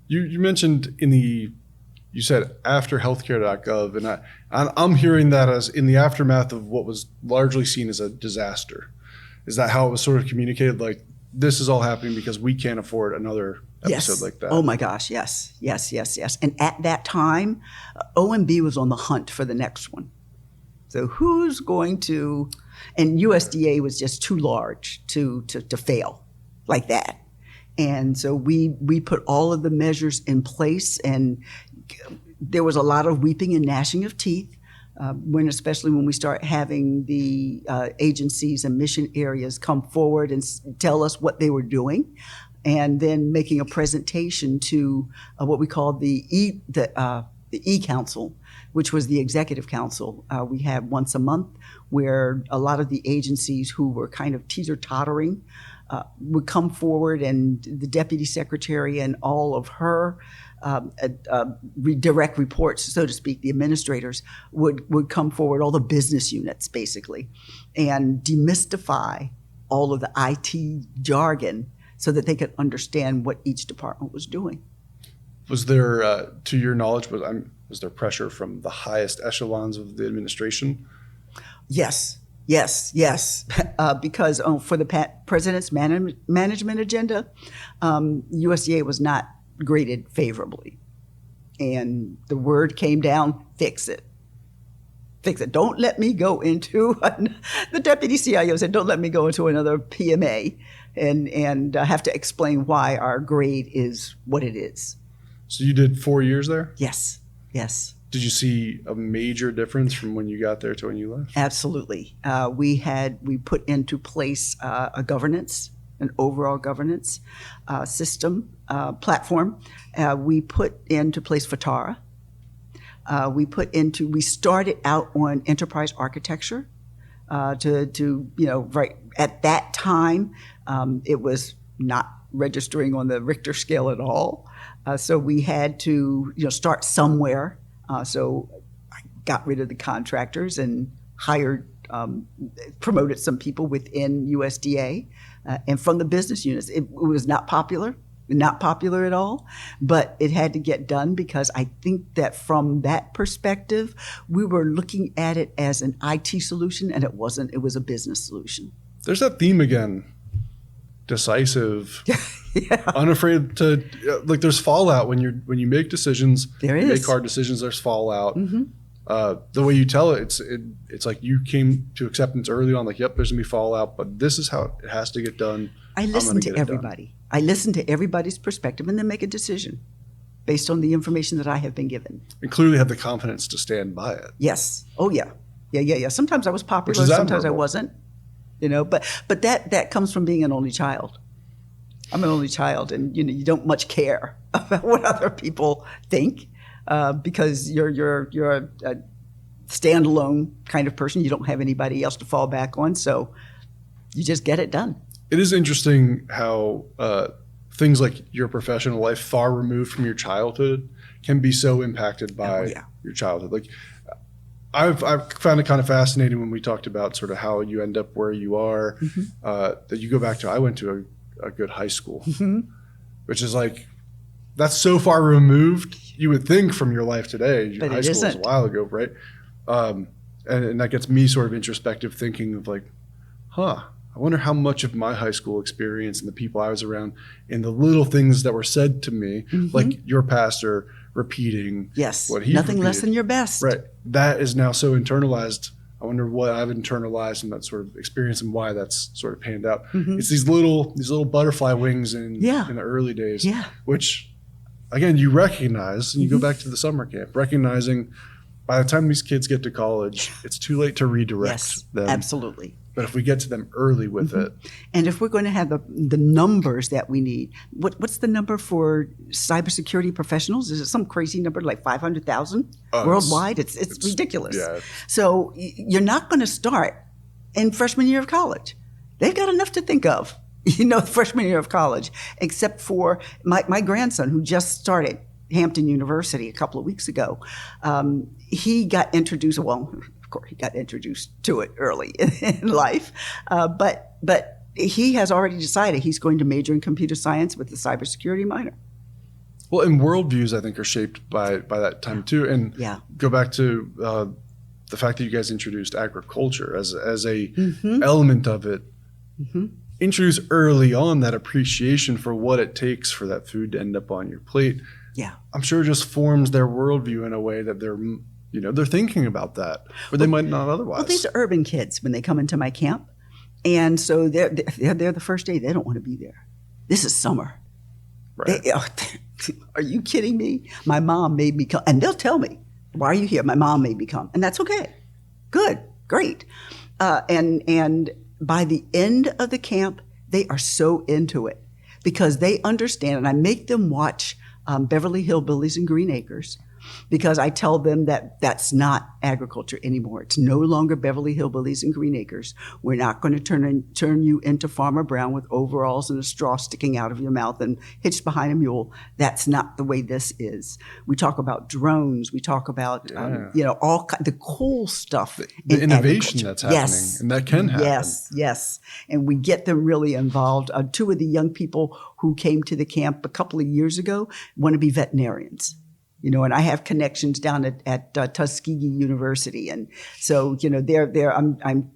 You mentioned you said after healthcare.gov, and I'm hearing that as in the aftermath of what was largely seen as a disaster. Is that how it was sort of communicated? Like, this is all happening because we can't afford another episode like that. Oh my gosh, yes. And at that time, OMB was on the hunt for the next one. So who's going to, and USDA was just too large to fail like that. And so we put all of the measures in place, and there was a lot of weeping and gnashing of teeth. Especially when we start having the agencies and mission areas come forward and tell us what they were doing, and then making a presentation to what we call the E-Council, which was the Executive Council. We had once a month where a lot of the agencies who were kind of teeter-tottering would come forward, and the Deputy Secretary and all of her direct reports, so to speak, the administrators would come forward, all the business units basically, and demystify all of the IT jargon so that they could understand what each department was doing. Was there, to your knowledge, was there pressure from the highest echelons of the administration? Yes. Because for the president's management agenda, USDA was not graded favorably. And the word came down, fix it. Don't let me go into, the deputy CIO said, don't let me go into another PMA and have to explain why our grade is what it is. So you did 4 years there? Yes. Did you see a major difference from when you got there to when you left? Absolutely. We put into place a governance, an overall governance system, platform. We put into place FATARA. We started out on enterprise architecture right at that time, it was not registering on the Richter scale at all. So we had to, start somewhere. So I got rid of the contractors and hired, promoted some people within USDA and from the business units. It was not popular at all, but it had to get done because I think that from that perspective, we were looking at it as an IT solution, and it wasn't. It was a business solution. There's that theme again. Decisive, Yeah. unafraid to there's fallout when you make decisions. There you is. make hard decisions. There's fallout. Mm-hmm. The way you tell it, it's like you came to acceptance early on. Like, yep, there's gonna be fallout, but this is how it has to get done. I listen to everybody. I listen to everybody's perspective and then make a decision based on the information that I have been given. And clearly have the confidence to stand by it. Yes. Oh yeah. Yeah. Sometimes I was popular. Which is Sometimes I admirable. wasn't. But that comes from being an only child. I'm an only child, and you don't much care about what other people think because you're a standalone kind of person. You don't have anybody else to fall back on, so you just get it done. It is interesting how things like your professional life, far removed from your childhood, can be so impacted by your childhood. Like, I've found it kind of fascinating when we talked about sort of how you end up where you are, that you go back to, I went to a good high school, which is like, that's so far removed, you would think, from your life today. But high it school was a isn't. while ago, right? And that gets me sort of introspective, thinking of like, I wonder how much of my high school experience and the people I was around and the little things that were said to me, like your pastor repeating what he nothing repeated. less than your best. Right. That is now so internalized. I wonder what I've internalized and that sort of experience and why that's sort of panned out. It's these little butterfly wings in the early days, which again, you recognize, and you go back to the summer camp, recognizing by the time these kids get to college, it's too late to redirect them. Absolutely. But if we get to them early with it. And if we're going to have the numbers that we need, what's the number for cybersecurity professionals? Is it some crazy number like 500,000 worldwide? It's ridiculous. Yeah. So you're not going to start in freshman year of college. They've got enough to think of. freshman year of college, except for my grandson who just started Hampton University a couple of weeks ago. He got introduced, well, of course, he got introduced to it early in life, but he has already decided he's going to major in computer science with the cybersecurity minor. Well, and worldviews, I think, are shaped by that time too. And go back to the fact that you guys introduced agriculture as a element of it. Introduce early on that appreciation for what it takes for that food to end up on your plate. Yeah, I'm sure it just forms their worldview in a way that they're thinking about that, or they might not otherwise. Well, these are urban kids when they come into my camp, and so they're the first day. They don't want to be there. This is summer. Right. Are you kidding me? My mom made me come, and they'll tell me, "Why are you here?" My mom made me come, and that's okay. Good, great, and by the end of the camp, they are so into it because they understand, and I make them watch Beverly Hillbillies and Green Acres, because I tell them that that's not agriculture anymore. It's no longer Beverly Hillbillies and Green Acres. We're not going to turn you into Farmer Brown with overalls and a straw sticking out of your mouth and hitched behind a mule. That's not the way this is. We talk about drones. We talk about all the cool stuff. The innovation that's happening, and that can happen. Yes. And we get them really involved. Two of the young people who came to the camp a couple of years ago want to be veterinarians. And I have connections down at Tuskegee University, and so I'm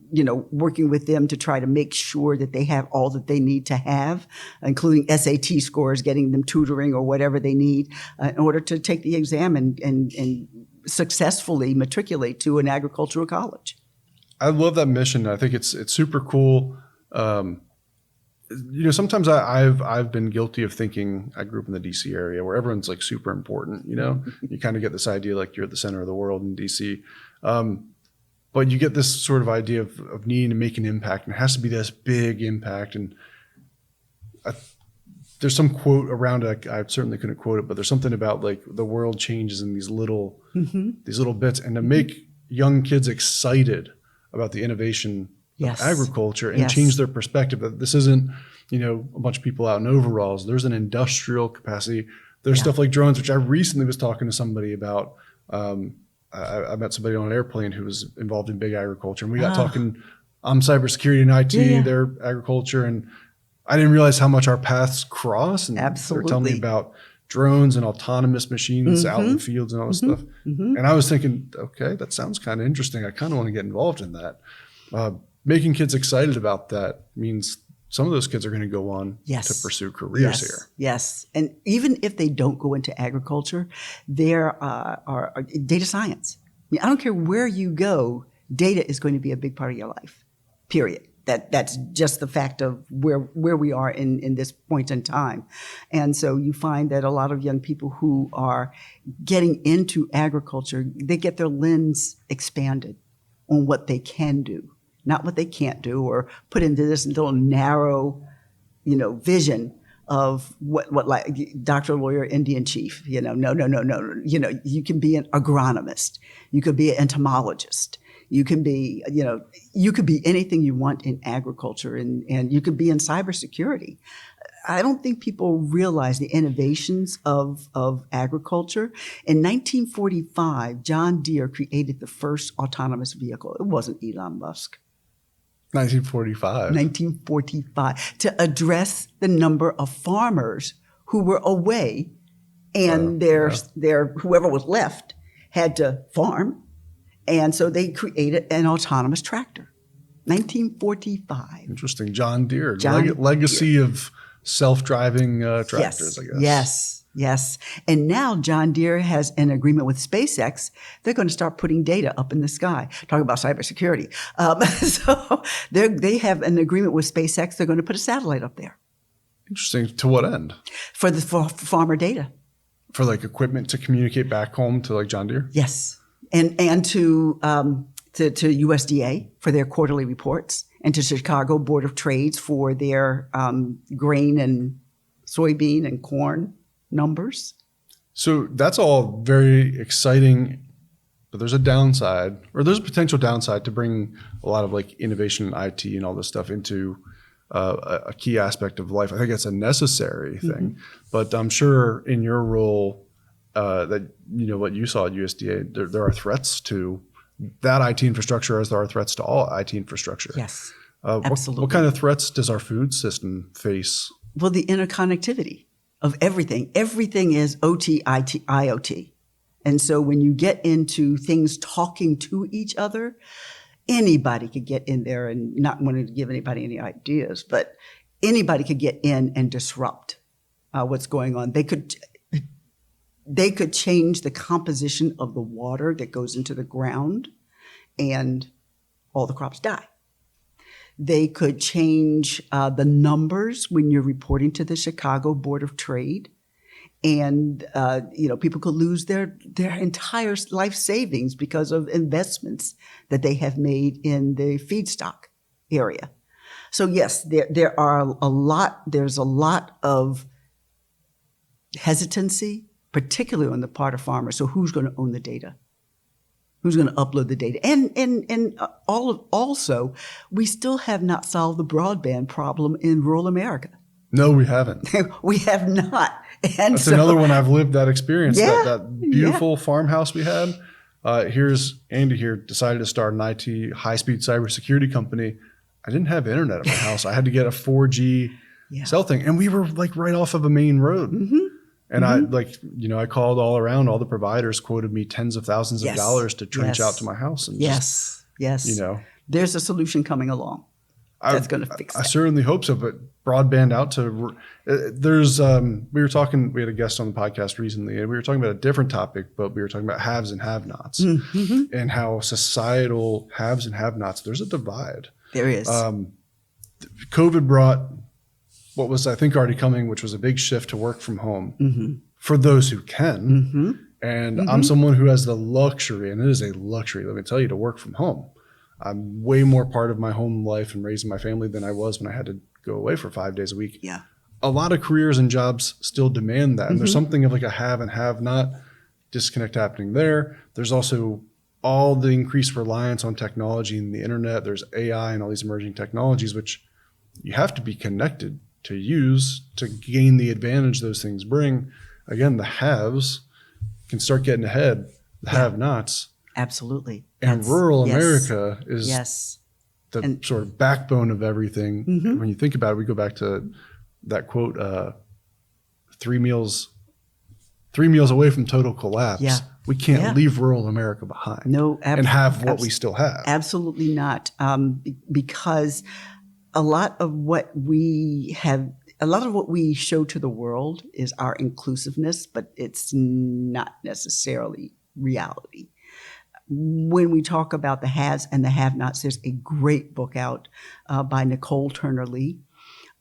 working with them to try to make sure that they have all that they need to have, including SAT scores, getting them tutoring or whatever they need in order to take the exam and successfully matriculate to an agricultural college. I love that mission. I think it's super cool. Sometimes I've been guilty of thinking. I grew up in the DC area where everyone's like super important. You kind of get this idea like you're at the center of the world in DC, but you get this sort of idea of needing to make an impact, and it has to be this big impact. And there's some quote around it. I certainly couldn't quote it, but there's something about like the world changes in these little bits, and to make young kids excited about the innovation of agriculture and change their perspective that this isn't, a bunch of people out in overalls. There's an industrial capacity. There's stuff like drones, which I recently was talking to somebody about. I met somebody on an airplane who was involved in big agriculture, and we got talking. I'm cybersecurity and IT, they're agriculture, and I didn't realize how much our paths cross. And Absolutely. They're telling me about drones and autonomous machines out in the fields and all this stuff. And I was thinking, okay, that sounds kind of interesting. I kind of want to get involved in that. Making kids excited about that means some of those kids are going to go on to pursue careers here. Yes. And even if they don't go into agriculture, there are data science. I don't care where you go, data is going to be a big part of your life, period. That's just the fact of where we are in this point in time. And so you find that a lot of young people who are getting into agriculture, they get their lens expanded on what they can do. Not what they can't do, or put into this little narrow, vision of what like doctor, lawyer, Indian chief. No. You can be an agronomist. You could be an entomologist. You can be, you could be anything you want in agriculture, and you could be in cybersecurity. I don't think people realize the innovations of agriculture. In 1945, John Deere created the first autonomous vehicle. It wasn't Elon Musk. 1945, to address the number of farmers who were away, and their whoever was left had to farm, and so they created an autonomous tractor. 1945. Interesting. John Deere, legacy of self-driving tractors, I guess. Yes. And now John Deere has an agreement with SpaceX. They're going to start putting data up in the sky. Talk about cybersecurity. So they have an agreement with SpaceX. They're going to put a satellite up there. Interesting. To what end? For farmer data. For like equipment to communicate back home to like John Deere? Yes. And to USDA for their quarterly reports, and to Chicago Board of Trades for their grain and soybean and corn numbers. So that's all very exciting, but there's a downside, or there's a potential downside to bring a lot of like innovation in IT and all this stuff into a key aspect of life. I think it's a necessary thing. But I'm sure in your role that, what you saw at USDA, there are threats to that IT infrastructure as there are threats to all IT infrastructure. Yes, absolutely. What kind of threats does our food system face? Well, the interconnectivity of everything. Everything is OT, IT, IoT. And so when you get into things talking to each other, anybody could get in there, and not wanting to give anybody any ideas, but anybody could get in and disrupt what's going on. They could change the composition of the water that goes into the ground, and all the crops die. They could change the numbers when you're reporting to the Chicago Board of Trade. And, people could lose their entire life savings because of investments that they have made in the feedstock area. So yes, there's a lot of hesitancy, particularly on the part of farmers. So who's going to own the data? Who's going to upload the data? And also, we still have not solved the broadband problem in rural America. No, we haven't. We have not. And that's another one I've lived that experience. Yeah, that beautiful farmhouse we had. Here's Andy here decided to start an IT high-speed cybersecurity company. I didn't have internet at my house. I had to get a 4G cell thing, and we were like right off of a main road. And I called all around. All the providers quoted me tens of thousands of dollars to trench out to my house. And there's a solution coming along that's going to fix that. I certainly hope so. But broadband out to we had a guest on the podcast recently, and we were talking about a different topic, but we were talking about haves and have-nots, and how societal haves and have-nots. There's a divide. There is. COVID brought what was, I think, already coming, which was a big shift to work from home for those who can. And I'm someone who has the luxury, and it is a luxury, let me tell you, to work from home. I'm way more part of my home life and raising my family than I was when I had to go away for 5 days a week. Yeah. A lot of careers and jobs still demand that. And there's something of like a have and have not disconnect happening there. There's also all the increased reliance on technology and the internet. There's AI and all these emerging technologies, which you have to be connected to use to gain the advantage those things bring. Again, the haves can start getting ahead, the have-nots. Absolutely. And rural America is the sort of backbone of everything. When you think about it, we go back to that quote, 3 meals away from total collapse. Yeah. We can't leave rural America behind. No, and have what we still have. Absolutely not. Because a lot of what we show to the world is our inclusiveness, but it's not necessarily reality. When we talk about the haves and the have-nots, there's a great book out by Nicole Turner-Lee,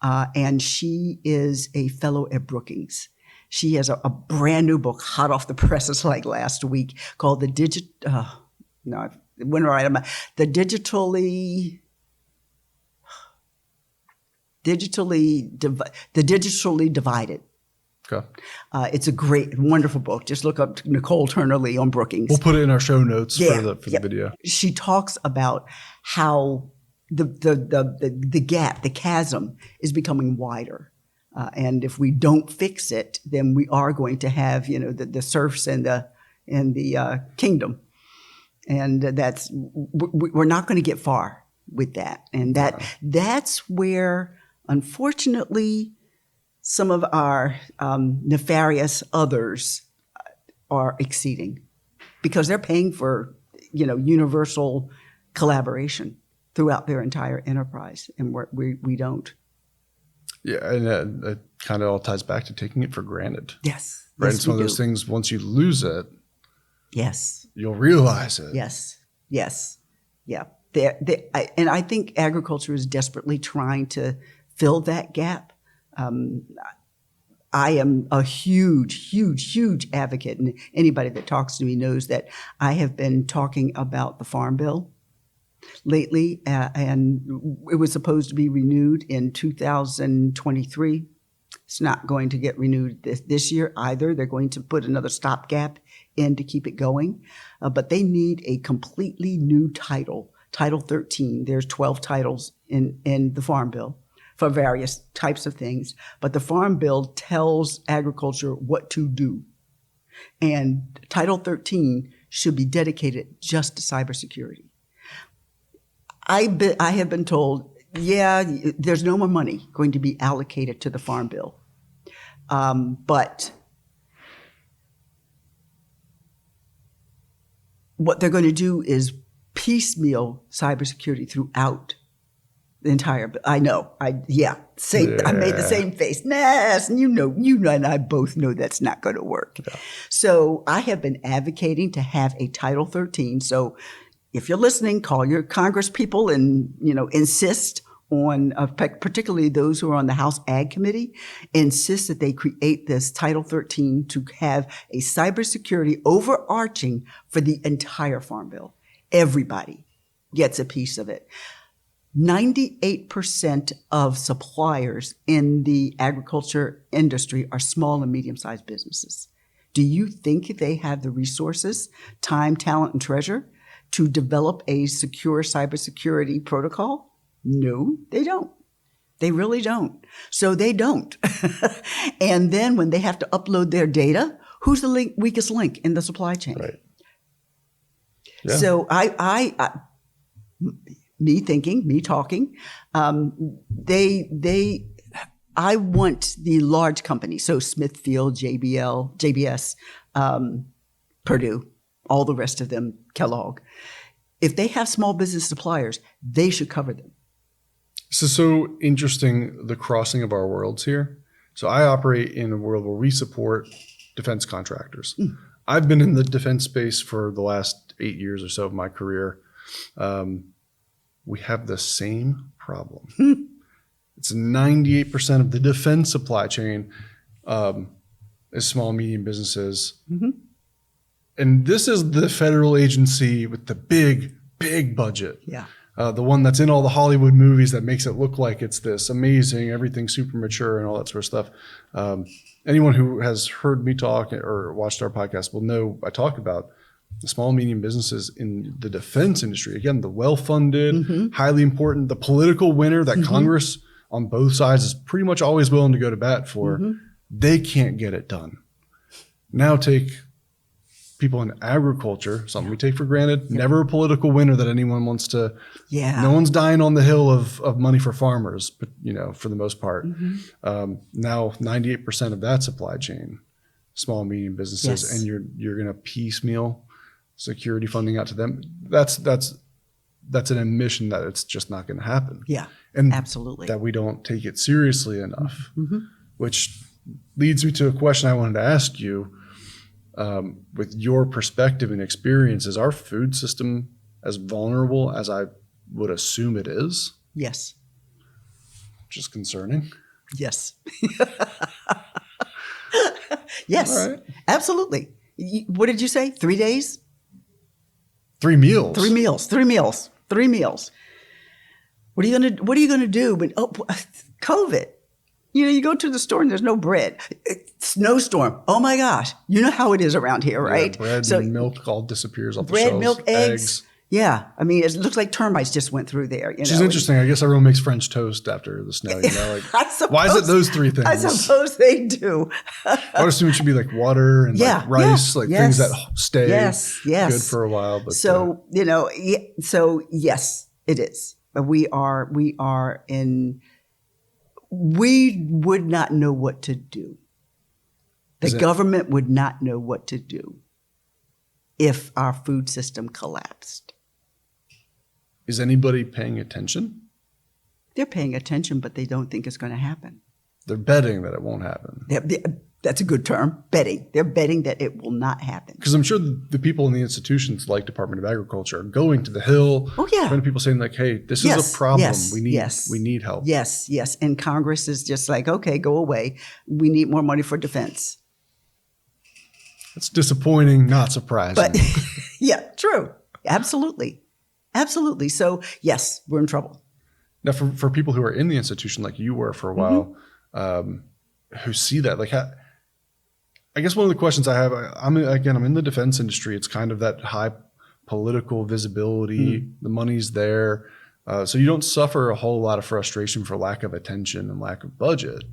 and she is a fellow at Brookings. She has a brand new book, hot off the presses like last week, called The Digitally Divided. Okay. It's a great, wonderful book. Just look up Nicole Turner-Lee on Brookings. We'll put it in our show notes for the video. She talks about how the gap, the chasm is becoming wider. And if we don't fix it, then we are going to have, the serfs and the kingdom. And we're not going to get far with that. And that's where, unfortunately, some of our nefarious others are exceeding, because they're paying for, universal collaboration throughout their entire enterprise, and we don't. Yeah, and that kind of all ties back to taking it for granted. Yes. Right. Yes, it's one of those things, once you lose it, yes, you'll realize it. Yes. Yes. Yeah. And I think agriculture is desperately trying to fill that gap. I am a huge advocate, and anybody that talks to me knows that I have been talking about the Farm Bill lately, and it was supposed to be renewed in 2023. It's not going to get renewed this year either. They're going to put another stopgap in to keep it going, but they need a completely new title, Title 13. There's 12 titles in the Farm Bill. for various types of things. But the Farm Bill tells agriculture what to do. And Title 13 should be dedicated just to cybersecurity. I have been told, there's no more money going to be allocated to the Farm Bill. But what they're going to do is piecemeal cybersecurity throughout the entire. I know. I made the same face. Yes, and you know, and I both know that's not going to work. Yeah. So I have been advocating to have a Title 13. So if you're listening, call your Congress people and insist on, particularly those who are on the House Ag Committee, insist that they create this Title 13 to have a cybersecurity overarching for the entire Farm Bill. Everybody gets a piece of it. 98% of suppliers in the agriculture industry are small and medium-sized businesses. Do you think they have the resources, time, talent, and treasure to develop a secure cybersecurity protocol? No, they don't. They really don't. So they don't. And then when they have to upload their data, who's the weakest link in the supply chain? Right. Yeah. So me talking, I want the large companies, so Smithfield, JBS, Purdue, all the rest of them, Kellogg. If they have small business suppliers, they should cover them. So interesting, the crossing of our worlds here. So I operate in a world where we support defense contractors. I've been in the defense space for the last 8 years or so of my career. We have the same problem. It's 98% of the defense supply chain is small, medium businesses. Mm-hmm. And this is the federal agency with the big budget. Yeah. The one that's in all the Hollywood movies that makes it look like it's this amazing, everything's super mature and all that sort of stuff. Anyone who has heard me talk or watched our podcast will know I talk about the small and medium businesses in the defense industry. Again, the well-funded, highly important, the political winner that Congress on both sides is pretty much always willing to go to bat for. They can't get it done. Now take people in agriculture, something we take for granted, never a political winner that anyone wants to. Yeah. No one's dying on the hill of money for farmers, but for the most part. Now 98% of that supply chain, small and medium businesses, and you're going to piecemeal security funding out to them. That's an admission that it's just not going to happen. Yeah, and absolutely. That we don't take it seriously enough, which leads me to a question I wanted to ask you. With your perspective and experience, is our food system as vulnerable as I would assume it is? Yes. Which is concerning. Yes. Yes, all right. Absolutely. What did you say? 3 days? 3 meals. 3 meals. 3 meals. 3 meals. What are you gonna do? But COVID. You go to the store and there's no bread. Snowstorm. Oh my gosh. You know how it is around here, right? Yeah, bread and milk all disappears off the shelves. Bread, milk, eggs. Yeah. I mean, it looks like termites just went through there. Which is interesting. I guess everyone makes French toast after the snow. Why is it those 3 things? I suppose they do. I would assume it should be like water and like rice, things that stay good for a while. But so, yes, it is. But we would not know what to do. The government would not know what to do if our food system collapsed. Is anybody paying attention? They're paying attention, but they don't think it's going to happen. They're betting that it won't happen. That's a good term, betting. They're betting that it will not happen. Because I'm sure the people in the institutions like Department of Agriculture are going to the Hill. Oh, yeah. Going to people saying like, hey, this is a problem. We need help. Yes. And Congress is just like, okay, go away. We need more money for defense. It's disappointing, not surprising. But yeah, true. Absolutely. So yes, we're in trouble. Now for people who are in the institution like you were for a while, who see that, like I guess one of the questions I have, I'm in the defense industry. It's kind of that high political visibility. The money's there. So you don't suffer a whole lot of frustration for lack of attention and lack of budget.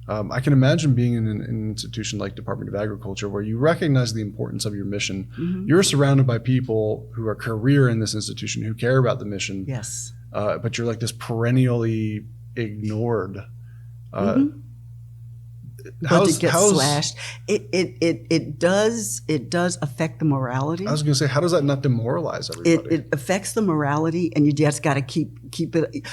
I can imagine being in an institution like Department of Agriculture where you recognize the importance of your mission. Mm-hmm. You're surrounded by people who are career in this institution who care about the mission. Yes. But you're like this perennially ignored. Budget gets slashed. It does affect the morality. I was going to say, how does that not demoralize everybody? It affects the morality, and you just got to keep it.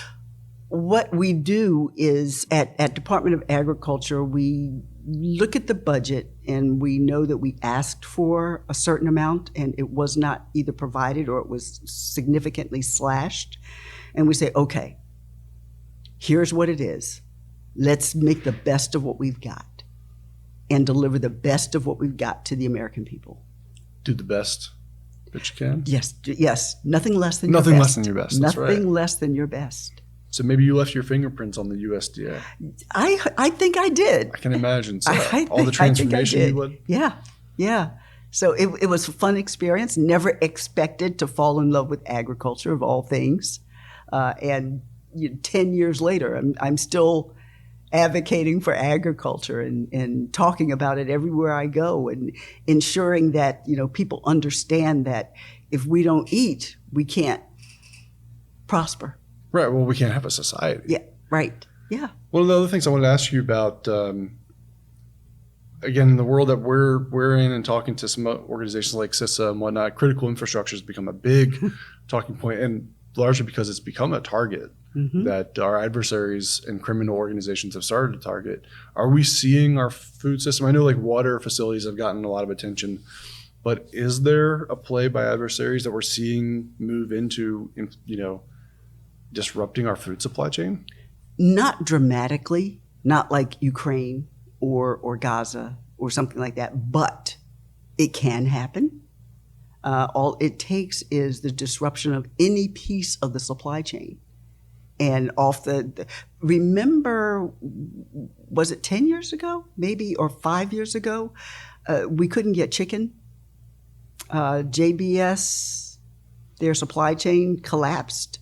What we do is at Department of Agriculture, we look at the budget and we know that we asked for a certain amount and it was not either provided or it was significantly slashed. And we say, okay, here's what it is. Let's make the best of what we've got and deliver the best of what we've got to the American people. Do the best that you can? Yes. Nothing less than Nothing your less best. than your best. That's right. Nothing less than your best. So maybe you left your fingerprints on the USDA. I think I did. I can imagine. So I all the transformation think I did. you would. Yeah. So it was a fun experience. Never expected to fall in love with agriculture of all things. And 10 years later, I'm still advocating for agriculture and talking about it everywhere I go and ensuring that, people understand that if we don't eat, we can't prosper. Right. Well, we can't have a society. Yeah. Right. Yeah. One of the other things I wanted to ask you about, again, in the world that we're in and talking to some organizations like CISA and whatnot, critical infrastructure has become a big talking point, and largely because it's become a target that our adversaries and criminal organizations have started to target. Are we seeing our food system? I know like water facilities have gotten a lot of attention, but is there a play by adversaries that we're seeing move into, disrupting our food supply chain? Not dramatically, not like Ukraine or Gaza or something like that, but it can happen. All it takes is the disruption of any piece of the supply chain. And remember, was it 10 years ago, maybe, or 5 years ago? We couldn't get chicken. JBS, their supply chain collapsed.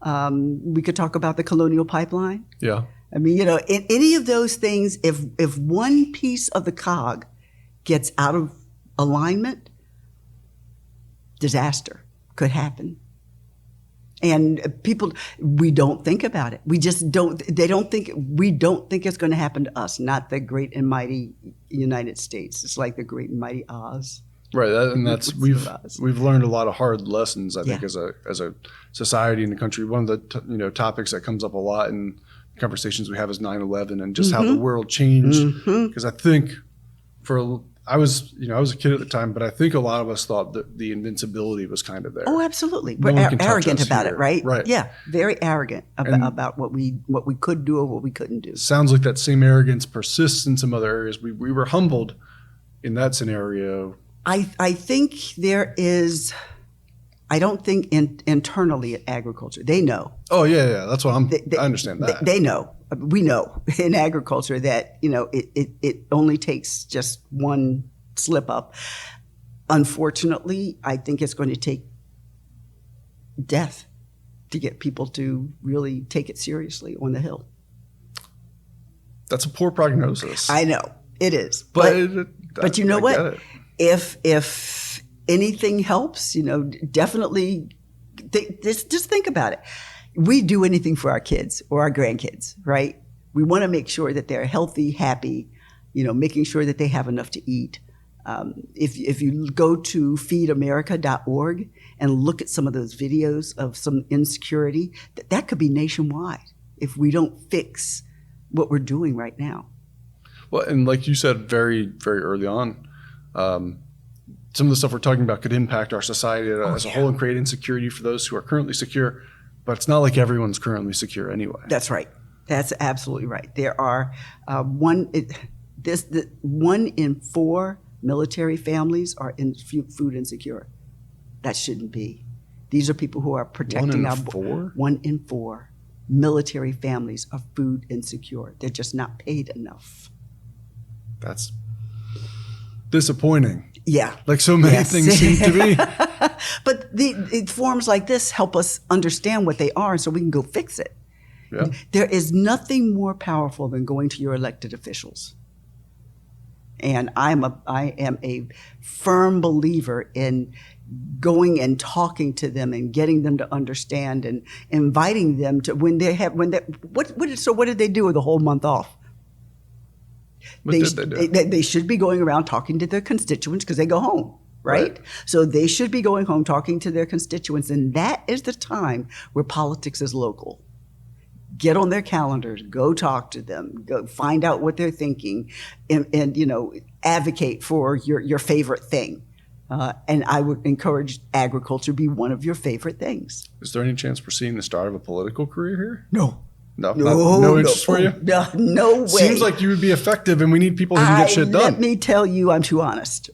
We could talk about the Colonial Pipeline. Yeah. I mean, in any of those things, if one piece of the cog gets out of alignment, disaster could happen. And we don't think about it. We just don't. We don't think it's going to happen to us. Not the great and mighty United States. It's like the great and mighty Oz. Right, and that's we've learned a lot of hard lessons. I think as a society and a country. One of the topics that comes up a lot in conversations we have is 9/11 and just how the world changed. Because I think I was a kid at the time, but I think a lot of us thought that the invincibility was kind of there. Oh, absolutely. No We're one can touch arrogant us about here. it, right? Right. Yeah, very arrogant about what we could do or what we couldn't do. Sounds like that same arrogance persists in some other areas. We were humbled in that scenario. I think there is. I don't think internally at agriculture they know. Oh yeah, that's what I understand that. They know. We know in agriculture that it only takes just one slip up. Unfortunately, I think it's going to take death to get people to really take it seriously on the Hill. That's a poor prognosis. I know it is, but you know what? If anything helps, definitely just think about it. We do anything for our kids or our grandkids, right? We want to make sure that they're healthy, happy, making sure that they have enough to eat. If you go to feedamerica.org and look at some of those videos of some insecurity, that could be nationwide if we don't fix what we're doing right now. Well, and like you said very, very early on, some of the stuff we're talking about could impact our society as a whole and create insecurity for those who are currently secure. But it's not like everyone's currently secure anyway. That's right. That's absolutely right. There are 1 in 4 military families are food insecure. That shouldn't be. These are people who are protecting 1 in 4? 1 in 4 military families are food insecure. They're just not paid enough. That's disappointing. Yeah. Like so many things seem to be. But forums like this help us understand what they are so we can go fix it. Yeah. There is nothing more powerful than going to your elected officials. And I am a firm believer in going and talking to them and getting them to understand and inviting them to what did they do with the whole month off? They should be going around talking to their constituents because they go home, right? So they should be going home talking to their constituents, and that is the time where politics is local. Get on their calendars, go talk to them, go find out what they're thinking, and advocate for your favorite thing. And I would encourage agriculture to be one of your favorite things. Is there any chance we're seeing the start of a political career here? No. No interest for you? No way. Seems like you would be effective, and we need people who can get shit done. Let me tell you, I'm too honest.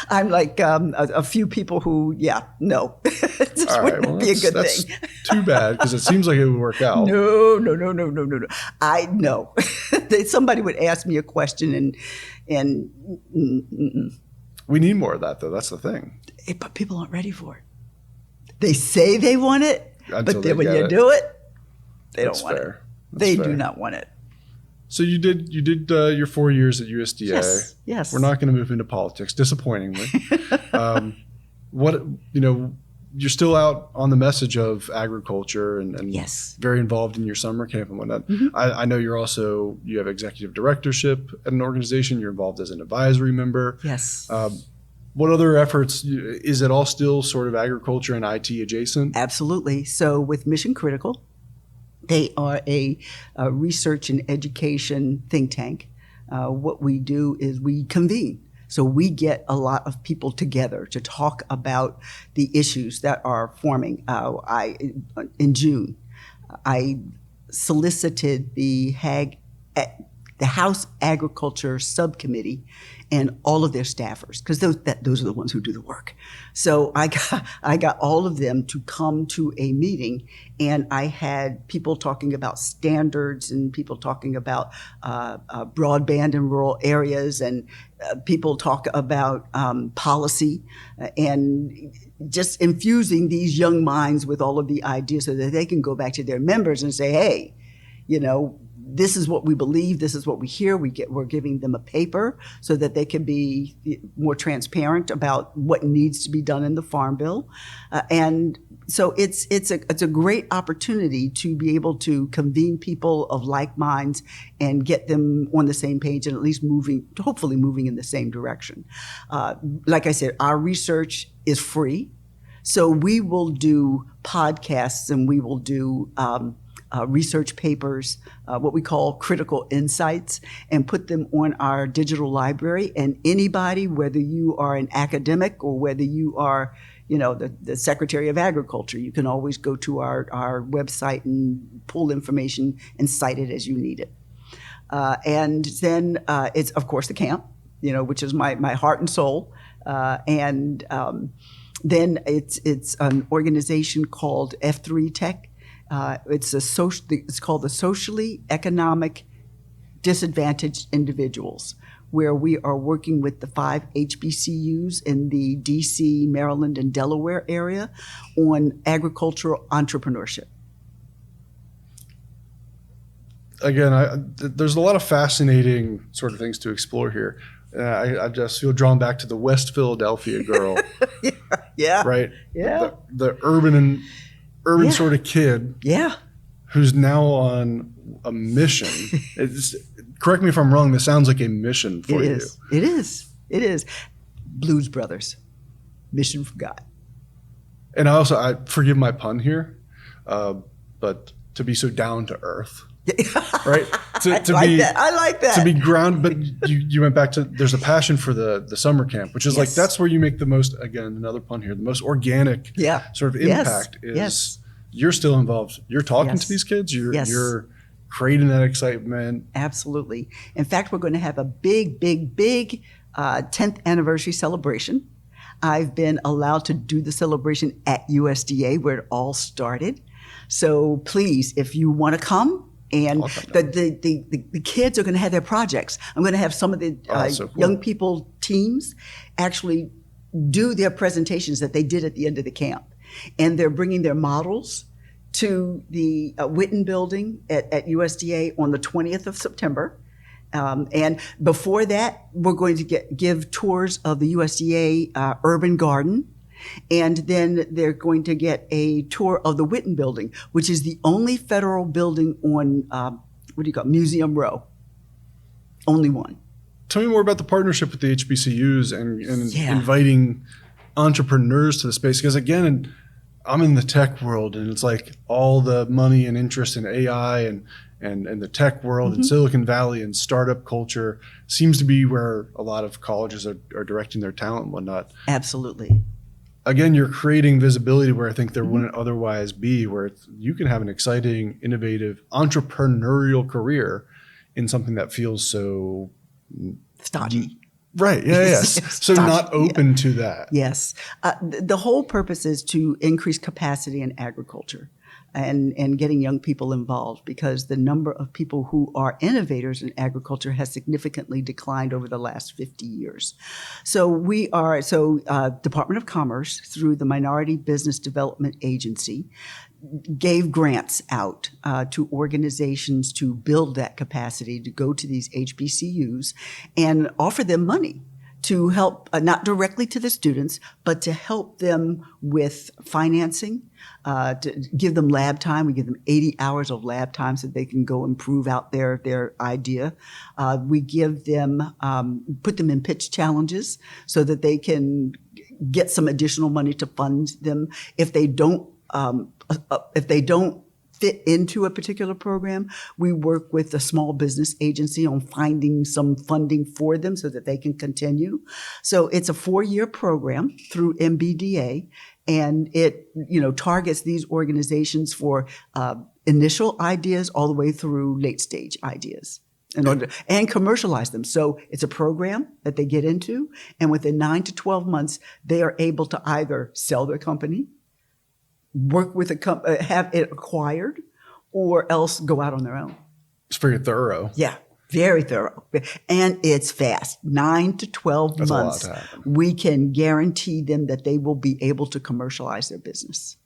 I'm like a few people who, no. This wouldn't be a good that's thing. Too bad, because it seems like it would work out. No. I know. Somebody would ask me a question and we need more of that, though. That's the thing. But people aren't ready for it. They say they want it, but then when you do it, they don't want it. They do not want it. So you did your 4 years at USDA. Yes. We're not going to move into politics, disappointingly. You're still out on the message of agriculture and yes. very involved in your summer camp and whatnot. Mm-hmm. I know you have executive directorship at an organization. You're involved as an advisory member. Yes. What other efforts, is it all still sort of agriculture and IT adjacent? Absolutely. So with Mission Critical, they are a research and education think tank. What we do is we convene. So we get a lot of people together to talk about the issues that are forming. In June, I solicited the House Agriculture Subcommittee and all of their staffers, because those are the ones who do the work. So I got all of them to come to a meeting, and I had people talking about standards and people talking about broadband in rural areas, and people talk about policy, and just infusing these young minds with all of the ideas so that they can go back to their members and say, hey, this is what we believe. This is what we hear. We're giving them a paper so that they can be more transparent about what needs to be done in the Farm Bill, and so it's a great opportunity to be able to convene people of like minds and get them on the same page and at least hopefully moving in the same direction. Like I said, our research is free, so we will do podcasts and we will do research papers, what we call critical insights, and put them on our digital library. And anybody, whether you are an academic or whether you are, the Secretary of Agriculture, you can always go to our website and pull information and cite it as you need it. And then it's, of course, the camp, which is my heart and soul. And then it's an organization called F3 Tech. It's called the Socially Economic Disadvantaged Individuals, where we are working with the 5 HBCUs in the DC, Maryland, and Delaware area on agricultural entrepreneurship. Again, there's a lot of fascinating sort of things to explore here. I just feel drawn back to the West Philadelphia girl. Yeah. Right? Yeah. The urban sort of kid, who's now on a mission. Correct me if I'm wrong. This sounds like a mission for you. It is. Blues Brothers, mission from God. And I forgive my pun here, but to be so down to earth, right? I like that. To be grounded, but you went back to, there's a passion for the summer camp, which is like, that's where you make the most, again, another pun here, the most organic sort of impact is you're still involved. You're talking to these kids. You're creating that excitement. Absolutely. In fact, we're going to have a big 10th anniversary celebration. I've been allowed to do the celebration at USDA where it all started. So please, if you want to come, and the kids are going to have their projects. I'm going to have some of the young people teams actually do their presentations that they did at the end of the camp. And they're bringing their models to the Witten building at USDA on the 20th of September. And before that, we're going to give tours of the USDA urban garden. And then they're going to get a tour of the Witten building, which is the only federal building on, Museum Row. Only one. Tell me more about the partnership with the HBCUs and inviting entrepreneurs to the space. Because again, I'm in the tech world, and it's like all the money and interest in AI and the tech world and Silicon Valley and startup culture seems to be where a lot of colleges are directing their talent and whatnot. Absolutely. Again, you're creating visibility where I think there wouldn't otherwise be, where you can have an exciting, innovative, entrepreneurial career in something that feels so stodgy. Right. Yeah. Yes. So not open to that. Yes. The whole purpose is to increase capacity in agriculture and getting young people involved, because the number of people who are innovators in agriculture has significantly declined over the last 50 years. So Department of Commerce, through the Minority Business Development Agency, gave grants out to organizations to build that capacity, to go to these HBCUs and offer them money to help, not directly to the students, but to help them with financing, to give them lab time. We give them 80 hours of lab time so they can go improve out their idea. We give them, put them in pitch challenges so that they can get some additional money to fund them. If they don't fit into a particular program, we work with a small business agency on finding some funding for them so that they can continue. So it's a 4-year program through MBDA, and it, targets these organizations for initial ideas all the way through late stage ideas in order and commercialize them. So it's a program that they get into, and within 9 to 12 months, they are able to either sell their company, work with have it acquired, or else go out on their own. It's very thorough. Yeah, very thorough. And it's fast. 9 to 12 That's months. A lot to happen. We can guarantee them that they will be able to commercialize their business.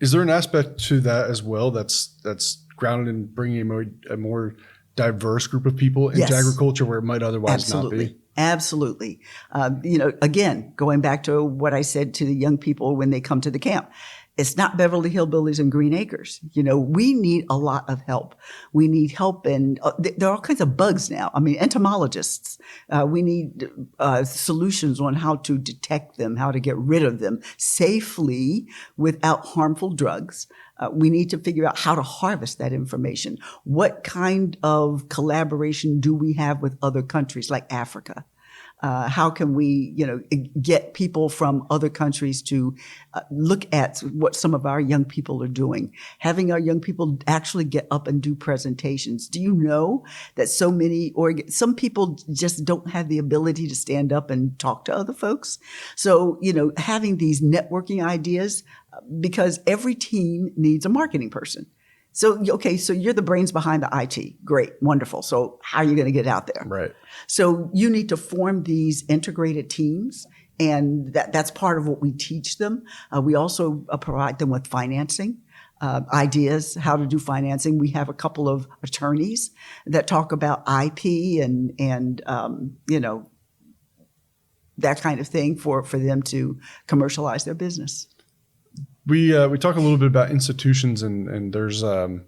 Is there an aspect to that as well that's grounded in bringing a more diverse group of people into agriculture where it might otherwise not be? Absolutely. Again, going back to what I said to the young people when they come to the camp, it's not Beverly Hillbillies and Green Acres. We need a lot of help. We need help, and there are all kinds of bugs now. I mean, entomologists. We need solutions on how to detect them, how to get rid of them safely without harmful drugs. We need to figure out how to harvest that information. What kind of collaboration do we have with other countries like Africa? How can we, get people from other countries to look at what some of our young people are doing? Having our young people actually get up and do presentations. Do you know that some people just don't have the ability to stand up and talk to other folks? So, having these networking ideas, because every team needs a marketing person. So, so you're the brains behind the IT. Great. Wonderful. So how are you going to get out there? Right. So you need to form these integrated teams, and that's part of what we teach them. We also provide them with financing, ideas, how to do financing. We have a couple of attorneys that talk about IP and that kind of thing for them to commercialize their business. We talk a little bit about institutions, and there's a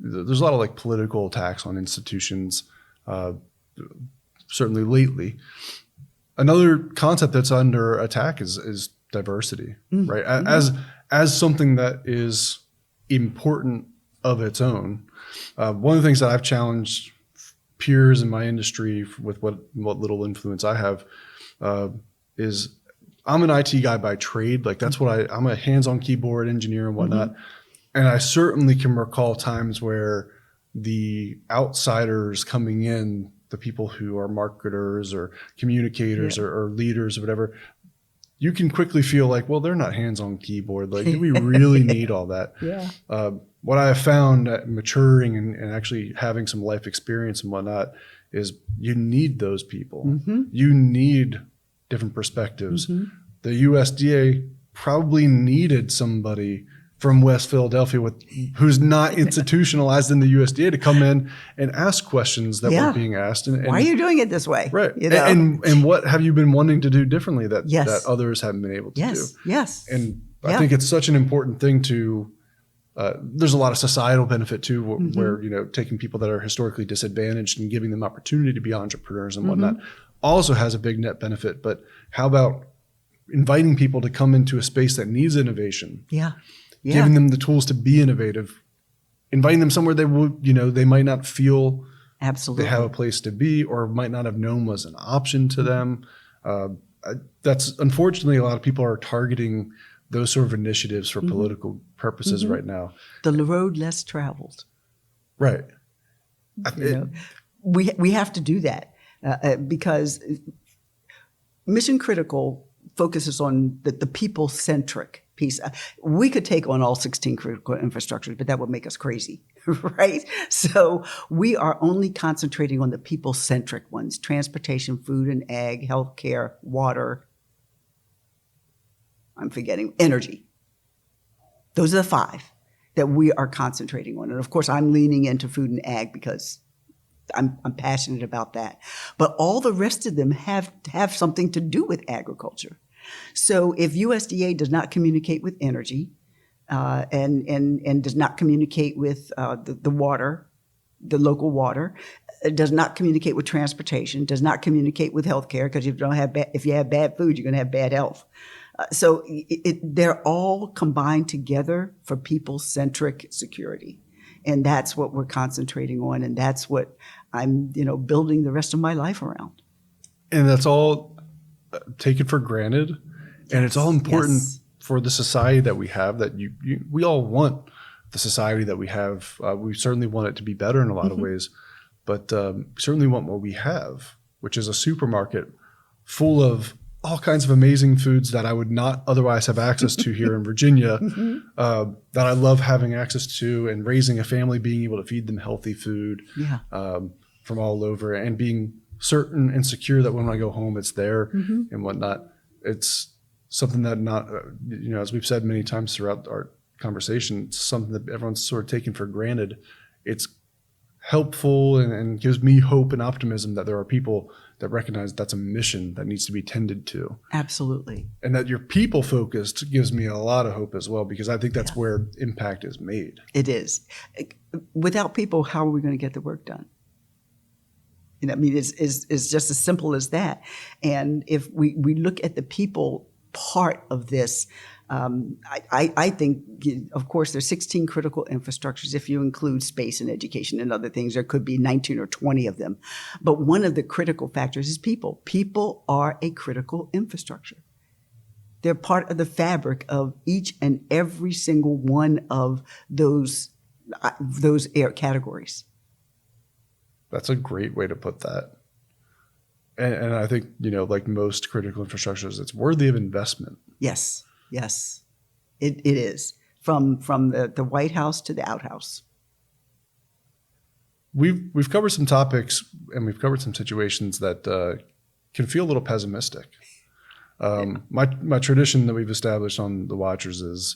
lot of like political attacks on institutions, certainly lately. Another concept that's under attack is diversity, right? As something that is important of its own. One of the things that I've challenged peers in my industry with what little influence I have is I'm an IT guy by trade. Like that's what I'm a hands-on keyboard engineer and whatnot. And I certainly can recall times where the outsiders coming in, the people who are marketers or communicators or leaders or whatever, you can quickly feel like, well, they're not hands-on keyboard. Like, do we really need all that? What I have found at maturing and actually having some life experience and whatnot is you need those people. You need different perspectives. the USDA probably needed somebody from West Philadelphia who's not institutionalized in the USDA to come in and ask questions that weren't being asked. And why are you doing it this way? Right. You know? And what have you been wanting to do differently that others haven't been able to do? Yes. And I think it's such an important thing to, there's a lot of societal benefit too, where, you know, taking people that are historically disadvantaged and giving them opportunity to be entrepreneurs and whatnot also has a big net benefit. But how about inviting people to come into a space that needs innovation? Giving them the tools to be innovative, inviting them somewhere they would, you know, they might not feel they have a place to be or might not have known was an option to them. That's unfortunately a lot of people are targeting those sort of initiatives for political purposes right now. The road less traveled. Right. We have to do that because mission critical focuses on the people-centric piece. We could take on all 16 critical infrastructures, but that would make us crazy, right? So we are only concentrating on the people-centric ones: transportation, food and ag, healthcare, water. I'm forgetting energy. Those are the 5 that we are concentrating on. And of course, I'm leaning into food and ag because I'm passionate about that. But all the rest of them have something to do with agriculture. So if USDA does not communicate with energy and does not communicate with the water, the local water, does not communicate with transportation, does not communicate with healthcare, because if you have bad food, you're going to have bad health. So they're all combined together for people-centric security. And that's what we're concentrating on. And that's what I'm, building the rest of my life around. And that's all taken for granted. And it's all important for the society that we have, that we all want the society that we have. We certainly want it to be better in a lot of ways, but certainly want what we have, which is a supermarket full of all kinds of amazing foods that I would not otherwise have access to here in Virginia, that I love having access to, and raising a family, being able to feed them healthy food from all over, and being certain and secure that when I go home, it's there and whatnot. It's something that as we've said many times throughout our conversation, it's something that everyone's sort of taken for granted. It's helpful and gives me hope and optimism that there are people that recognize that's a mission that needs to be tended to. Absolutely. And that you're people focused gives me a lot of hope as well, because I think that's where impact is made. It is. Without people, how are we going to get the work done? It's just as simple as that. And if we look at the people part of this, I think, of course, there's 16 critical infrastructures. If you include space and education and other things, there could be 19 or 20 of them. But one of the critical factors is people. People are a critical infrastructure. They're part of the fabric of each and every single one of those categories. That's a great way to put that. And I think, like most critical infrastructures, it's worthy of investment. Yes. Yes, it is, from the White House to the outhouse. We've covered some topics and we've covered some situations that can feel a little pessimistic. My tradition that we've established on the Watchers is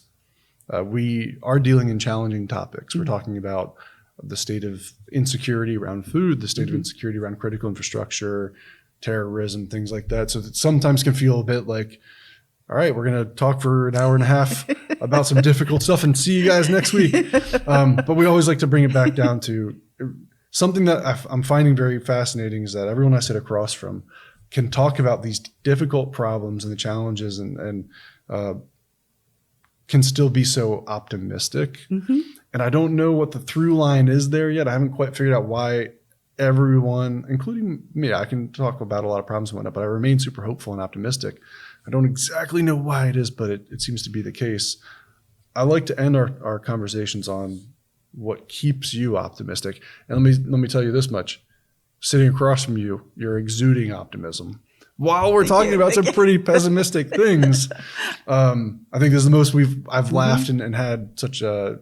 we are dealing in challenging topics. We're talking about the state of insecurity around food, the state of insecurity around critical infrastructure, terrorism, things like that. So that sometimes can feel a bit like, all right, we're going to talk for an hour and a half about some difficult stuff and see you guys next week. But we always like to bring it back down to something that I'm finding very fascinating is that everyone I sit across from can talk about these difficult problems and the challenges and can still be so optimistic. And I don't know what the through line is there yet. I haven't quite figured out why everyone, including me, I can talk about a lot of problems and whatnot, but I remain super hopeful and optimistic. I don't exactly know why it is, but it seems to be the case. I like to end our conversations on what keeps you optimistic. And let me tell you this much. Sitting across from you, you're exuding optimism. While we're talking about some pretty pessimistic things, I think this is the most I've laughed and had such a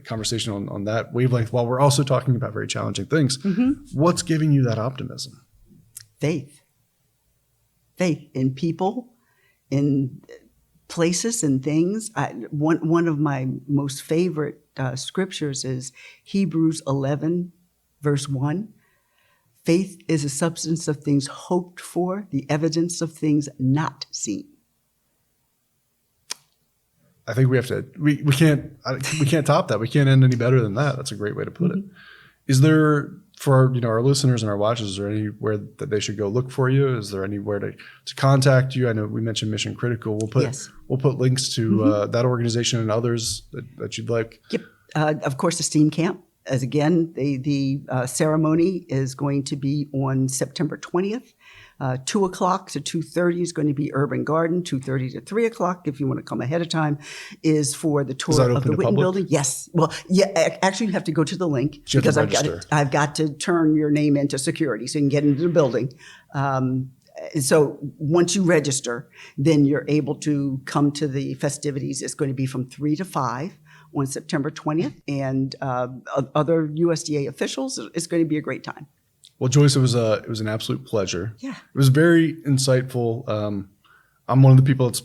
conversation on that wavelength while we're also talking about very challenging things. What's giving you that optimism? Faith in people in places and things. One of my most favorite scriptures is Hebrews 11, verse 1. Faith is a substance of things hoped for, the evidence of things not seen. I think we have to. We can't top that. We can't end any better than that. That's a great way to put it. Is there, for our listeners and our watchers, is there anywhere that they should go look for you? Is there anywhere to contact you? I know we mentioned Mission Critical. We'll put links to that organization and others that you'd like. Yep. Of course, the STEAM camp. As again, the ceremony is going to be on September 20th. 2 o'clock to 2:30 is going to be Urban Garden. 2:30 to 3 o'clock, if you want to come ahead of time, is for the tour of the Witten Building. Yes. Well, yeah. Actually, you have to go to the link because I've got to turn your name into security so you can get into the building. So once you register, then you're able to come to the festivities. It's going to be from 3 to 5 on September 20th, and other USDA officials. It's going to be a great time. Well, Joyce, it was an absolute pleasure. Yeah. It was very insightful. I'm one of the people that's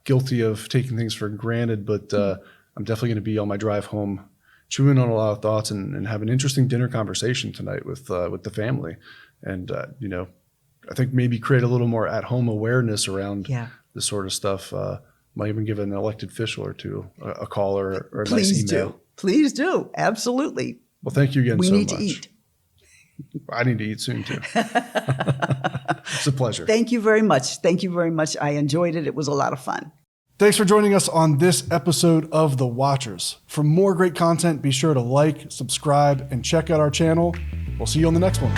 guilty of taking things for granted, but I'm definitely going to be on my drive home chewing on a lot of thoughts and have an interesting dinner conversation tonight with the family. And, I think maybe create a little more at-home awareness around this sort of stuff. Might even give an elected official or two a call or a nice email. Please do. Absolutely. Well, thank you again so much. We need to eat. I need to eat soon, too. It's a pleasure. Thank you very much. Thank you very much. I enjoyed it. It was a lot of fun. Thanks for joining us on this episode of The Watchers. For more great content, be sure to like, subscribe, and check out our channel. We'll see you on the next one.